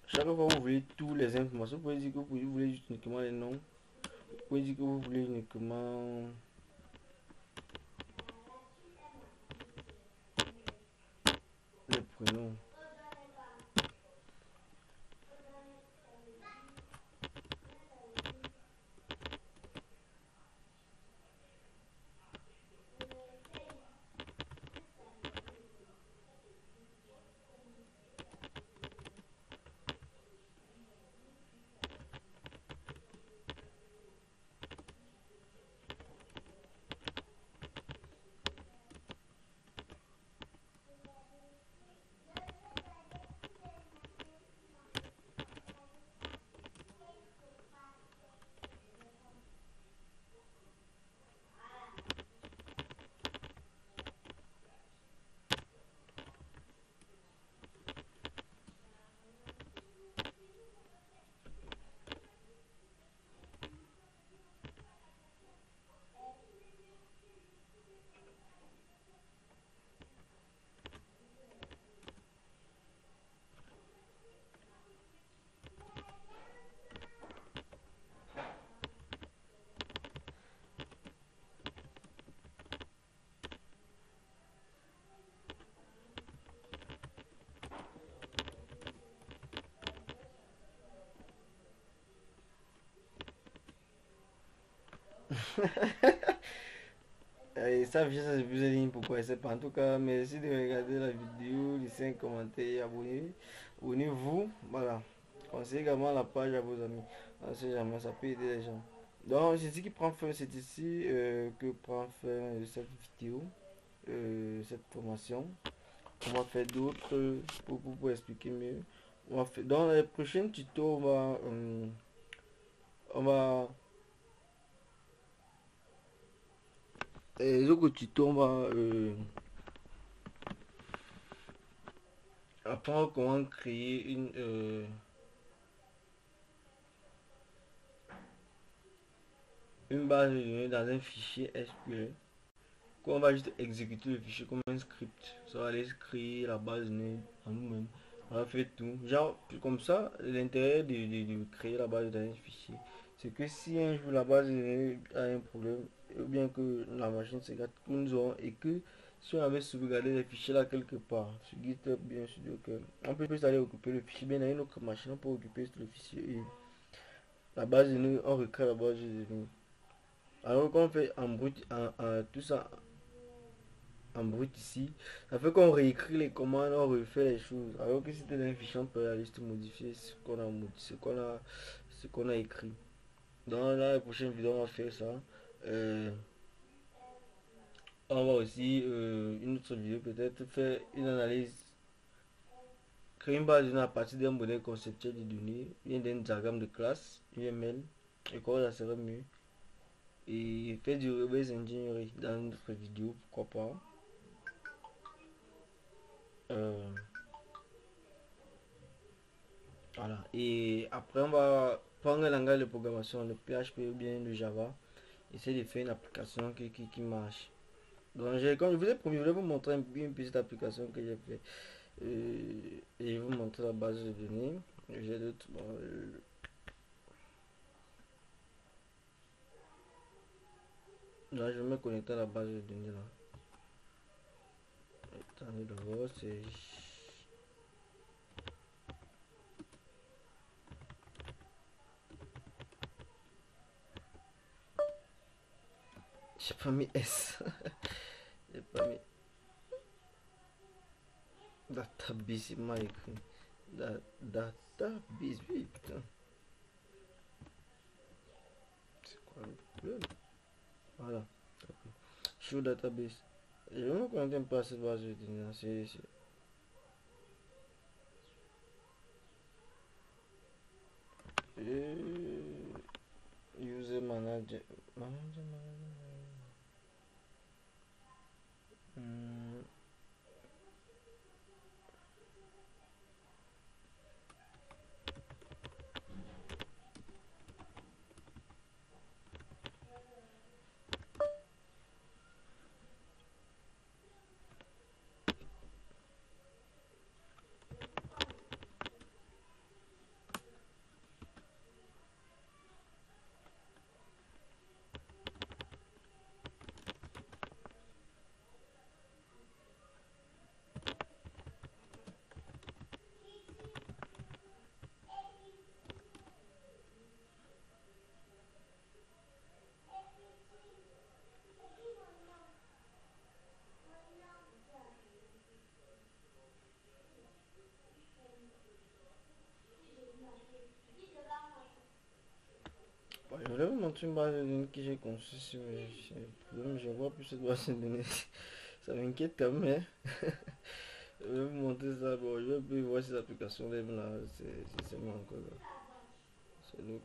A: chaque fois vous voulez tous les informations, vous pouvez dire que vous voulez juste uniquement les noms, vous pouvez dire que vous voulez uniquement les prénoms. Et ça, je sais plus ligne pourquoi c'est pas. En tout cas, merci de regarder la vidéo, laissez un commentaire et abonnez-vous. Voilà. Conseillez également la page à vos amis. On sait jamais, ça peut aider les gens. Donc, c'est ici qui prend fin, c'est ici que prend fin cette vidéo, cette formation. On va faire d'autres pour expliquer mieux. Dans les prochains tutos, on va les autres tutos, on va apprendre comment créer une base de données dans un fichier SQL. On va juste exécuter le fichier comme un script. Ça va aller créer la base de données en nous-mêmes. On va faire tout. Genre, comme ça, l'intérêt de créer la base de données fichier, c'est que si un jour la base de données a un problème, ou bien que la machine se gâte, nous aurons, et que si on avait sauvegardé les fichiers là quelque part, sur GitHub, bien sûr, que on peut juste aller occuper le fichier, bien dans une autre machine, on peut occuper le fichier et la base de données, on recrée la base de données. Alors qu'on fait en brut, tout ça en brut ici, ça fait qu'on réécrit les commandes, on refait les choses. Alors que si c'était un fichier, on peut aller juste modifier ce qu'on a écrit. Dans la prochaine vidéo, on va faire ça. Euh, on va aussi, une autre vidéo, peut-être faire une analyse, créer une base de données à partir d'un modèle conceptuel de données, bien d'un diagramme de classe, UML, et quoi, ça serait mieux. Et faire du reverse engineering dans notre vidéo, pourquoi pas. Euh, Voilà. Et après, on va prendre un langage de programmation, le PHP ou bien le Java. Essayer de faire une application qui marche. Donc, comme je vous ai promis, je vais vous montrer une petite application que j'ai fait. Et je vais vous montrer la base de données. J'ai d'autres. Bon, là, je vais me connecter à la base de données là. Attendez de voir, c'est. J'ai pas mis S. J'ai pas mis database, il m'a écrit. Database, oui, putain. C'est quoi le problème? Voilà. Show database. Je vais me connecter un peu à cette base de données. User manager. Manager. Hmm. Bon, je vais vous montrer une base de données que j'ai conçue sur le problème. Je vois plus cette base de données. Ça m'inquiète quand même. Hein. Je vais vous montrer ça. Bon, je vais plus voir ces applications là. C'est moi encore là. C'est donc.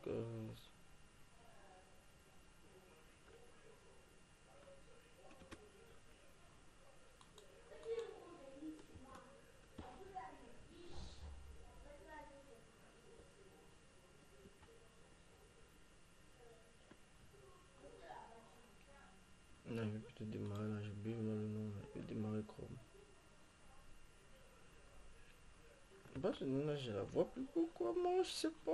A: Non, je vais plutôt démarrer là. J'ai oublié le nom là. Je vais démarrer Chrome. La base de données là, je la vois plus pourquoi moi, je sais pas.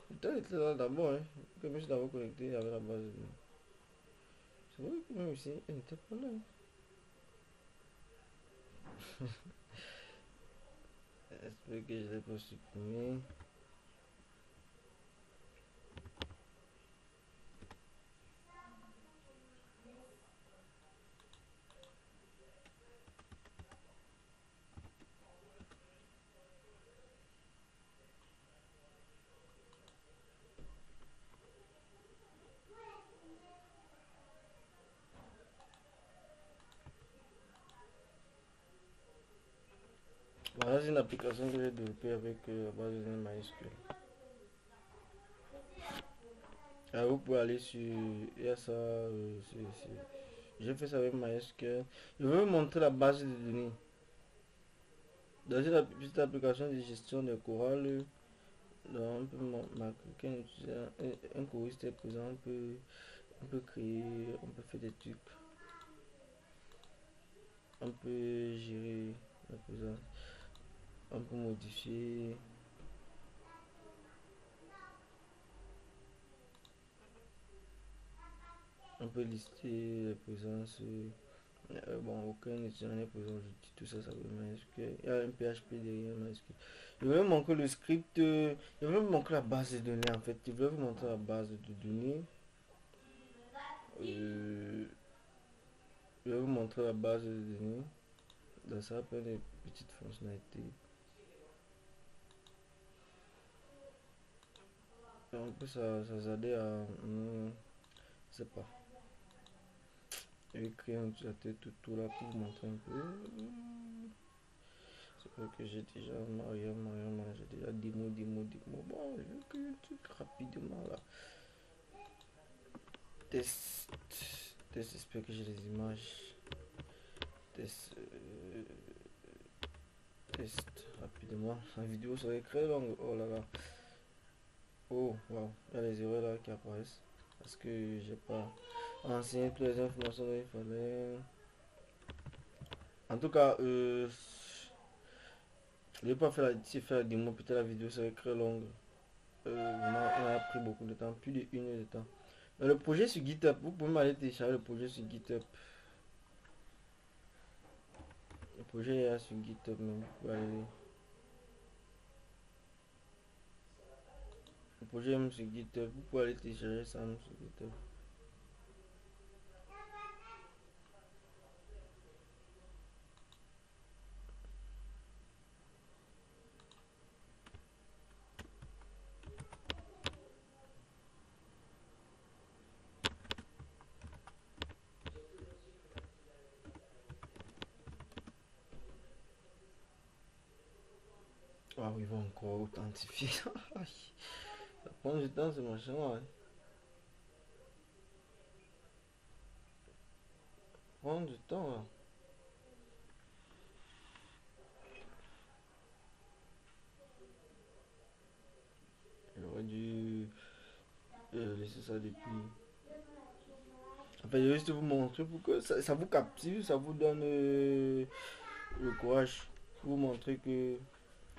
A: Putain, elle était là d'abord. Hein. Comme je suis d'abord connecté avec la base de données. C'est vrai que même ici, elle n'était pas là. Hein. J'espère que je l'ai pas supprimé. Voilà, c'est une application que j'ai développée avec la base de données MySQL. Alors, vous pouvez aller sur. Il y a ça. J'ai fait ça avec MySQL. Je vais vous montrer la base de données. Dans cette petite application de gestion des chorales, on peut marquer un choriste est présent, on peut créer, on peut faire des trucs, on peut gérer la présence, on peut modifier, on peut lister les présences. Bon, aucun étudiant n'est présent aujourd'hui, tout ça, ça veut MySQL. Il y a un PHP derrière MySQL. Je vais vous montrer le script, je vais vous montrer la base de données en fait. Je vais vous montrer la base de données. Euh, je vais vous montrer la base de données. Dans ça, plein de petites fonctionnalités. En plus, ça s'aide à. Je sais pas. Je vais créer un utilisateur tout là pour vous montrer un peu. C'est vrai que j'ai déjà Mariam, j'ai déjà démo. Bon, je vais créer un truc rapidement là. Test. J'espère que j'ai les images. Test. Test rapidement. La vidéo serait très longue. Oh là là. Oh, wow. Il y a les erreurs là qui apparaissent. Parce que j'ai pas enseigné toutes les informations qu'il fallait. En tout cas, je vais pas faire la démo. Peut-être la vidéo serait très longue. Vraiment, on a pris beaucoup de temps. Plus de 1 heure de temps. Le projet sur GitHub. Vous pouvez m'aller télécharger le projet sur GitHub. Le projet est là sur GitHub même. Vous pouvez aller. Le projet est même sur GitHub. Vous pouvez aller télécharger ça même sur GitHub. Ah oui, ils vont encore authentifier. Ça prend du temps ce machin là. Ça prend du temps là. J'aurais dû laisser ça depuis. Enfin, je vais juste vous montrer pour que ça vous captive, ça vous donne le courage. Pour vous montrer que.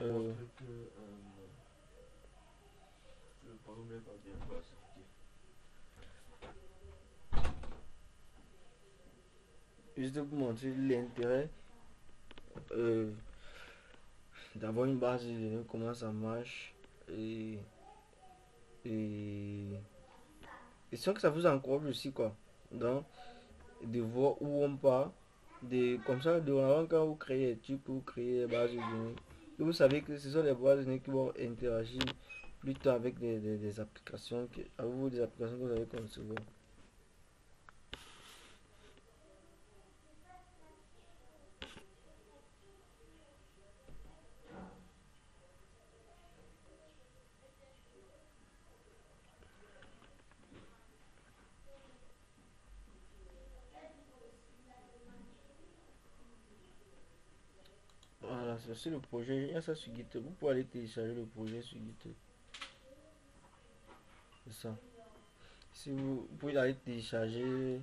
A: Euh,
B: le paramètre a bien classifié.
A: juste pour vous montrer l'intérêt euh, d'avoir une base de données, comment ça marche. Et. Et. Et sans que ça vous encourage aussi quoi. Donc, de voir où on part. Comme ça, de quand vous créez des trucs, vous créez des bases de données. Et vous savez que ce sont les bases de données qui vont interagir plus tard avec des applications, avec vous, des applications que vous allez concevoir. Voilà, c'est le projet. Il y a ça sur GitHub. Vous pouvez aller télécharger le projet sur GitHub. C'est ça. Si vous pouvez aller télécharger.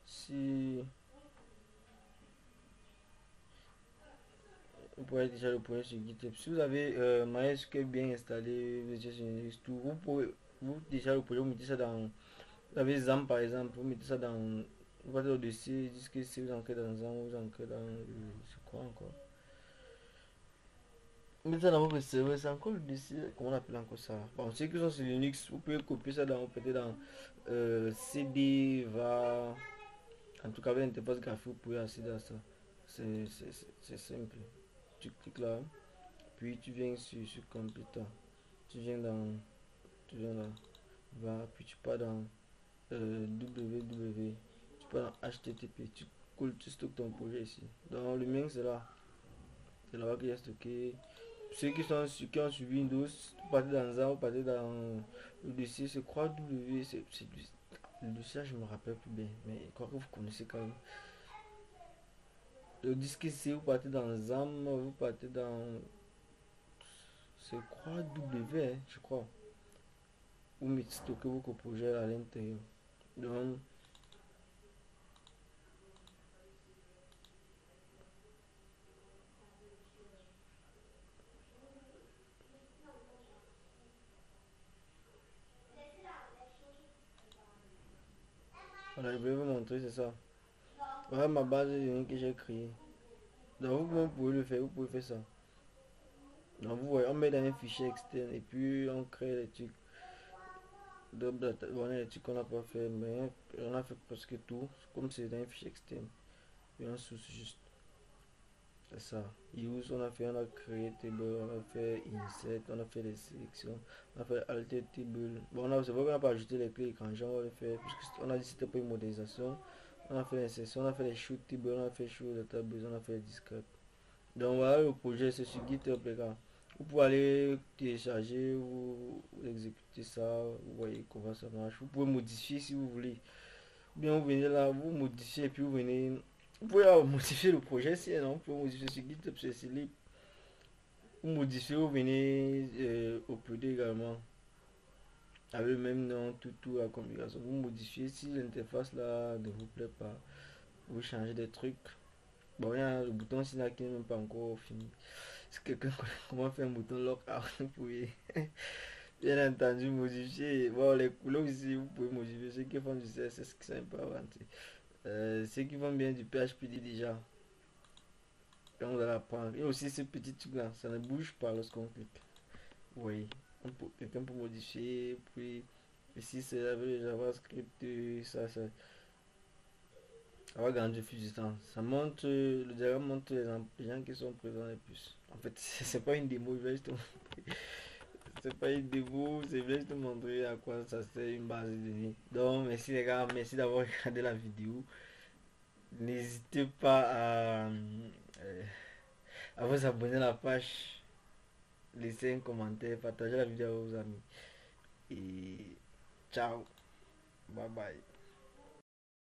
A: Si vous pouvez télécharger le projet sur GitHub. Si vous avez MySQL bien installé, vous êtes sur Linux, tout, vous pouvez vous télécharger le projet, vous mettez ça dans. Vous avez ZAM par exemple, vous mettez ça dans. Vous allez au-dessus, dites que si vous entrez dans ZAM, vous entrez dans. C'est quoi encore? Vous mettez ça dans votre serveur, c'est encore le dossier. Comment on appelle encore ça? Bon, ceux qui sont sur Linux, vous pouvez copier ça dans. Peut-être dans CD, va. En tout cas, avec l'interface graphique, vous pouvez accéder à ça. C'est simple. Tu cliques là, puis tu viens sur computer. Tu viens dans. Tu viens là. Va, puis tu pars dans www. Tu pars dans HTTP. Tu stockes ton projet ici. Donc le mien c'est là. C'est là-bas qu'il y a stocké. Ceux qui ont suivi Windows, vous partez dans ça, vous partez dans le dossier, c'est quoi W, le dossier, je me rappelle plus bien, mais je crois que vous connaissez quand même. Le disque C, vous partez dans ZAM, vous partez dans, c'est quoi W, hein, je crois. Vous mettez stocker vos projets à l'intérieur. Donc, voilà, je vais vous montrer, c'est ça. Voilà ma base de données que j'ai créée. Donc, vous pouvez le faire, vous pouvez faire ça. Donc, vous voyez, on met dans un fichier externe et puis on crée les trucs. On a les trucs qu'on n'a pas fait, mais on a fait presque tout. Comme c'est dans un fichier externe. Et on source juste. C'est ça. Use, on a créé table, on a fait insert, on a fait les sélections, on a fait alter table. Bon, c'est vrai qu'on n'a pas ajouté les clés écran, on va le faire, puisqu'on a dit que c'était pas une modélisation. On a fait l'insertion, on a fait les shoot table, on a fait shoot database, on a fait les discrete. Donc voilà le projet, c'est sur GitHub les gars. Vous pouvez aller télécharger, vous exécuter ça, vous voyez comment ça marche. Vous pouvez modifier si vous voulez. Ou bien vous venez là, vous modifiez et puis vous venez. Vous pouvez modifier le projet si non, vous pouvez modifier sur GitHub, c'est libre. Vous modifiez, vous venez uploader également. Avec le même nom, tout la configuration. Vous modifiez si l'interface là ne vous plaît pas. Vous changez des trucs. Bon, il y a le bouton ici là qui n'est même pas encore fini. Si quelqu'un connaît comment faire un bouton lockout, vous pouvez bien entendu modifier. Bon, les couleurs aussi, vous pouvez modifier. Ceux qui font du CSS qui sont un peu avancés. Ceux qui font bien du PHP déjà. Et on va apprendre. Et aussi ces petits trucs là, ça ne bouge pas lorsqu'on clique. Oui, quelqu'un peut modifier. Puis ici, c'est avec le JavaScript. Ça va grandir plus du temps. Ça montre, le diagramme montre les gens qui sont présents les plus. En fait, c'est pas une démo, je vais juste te montrer. C'est pas une démo, c'est juste te montrer à quoi ça sert une base de données. Donc, merci les gars, merci d'avoir regardé la vidéo. N'hésitez pas à vous abonner à la page, laisser un commentaire, partager la vidéo à vos amis. Et ciao, bye bye.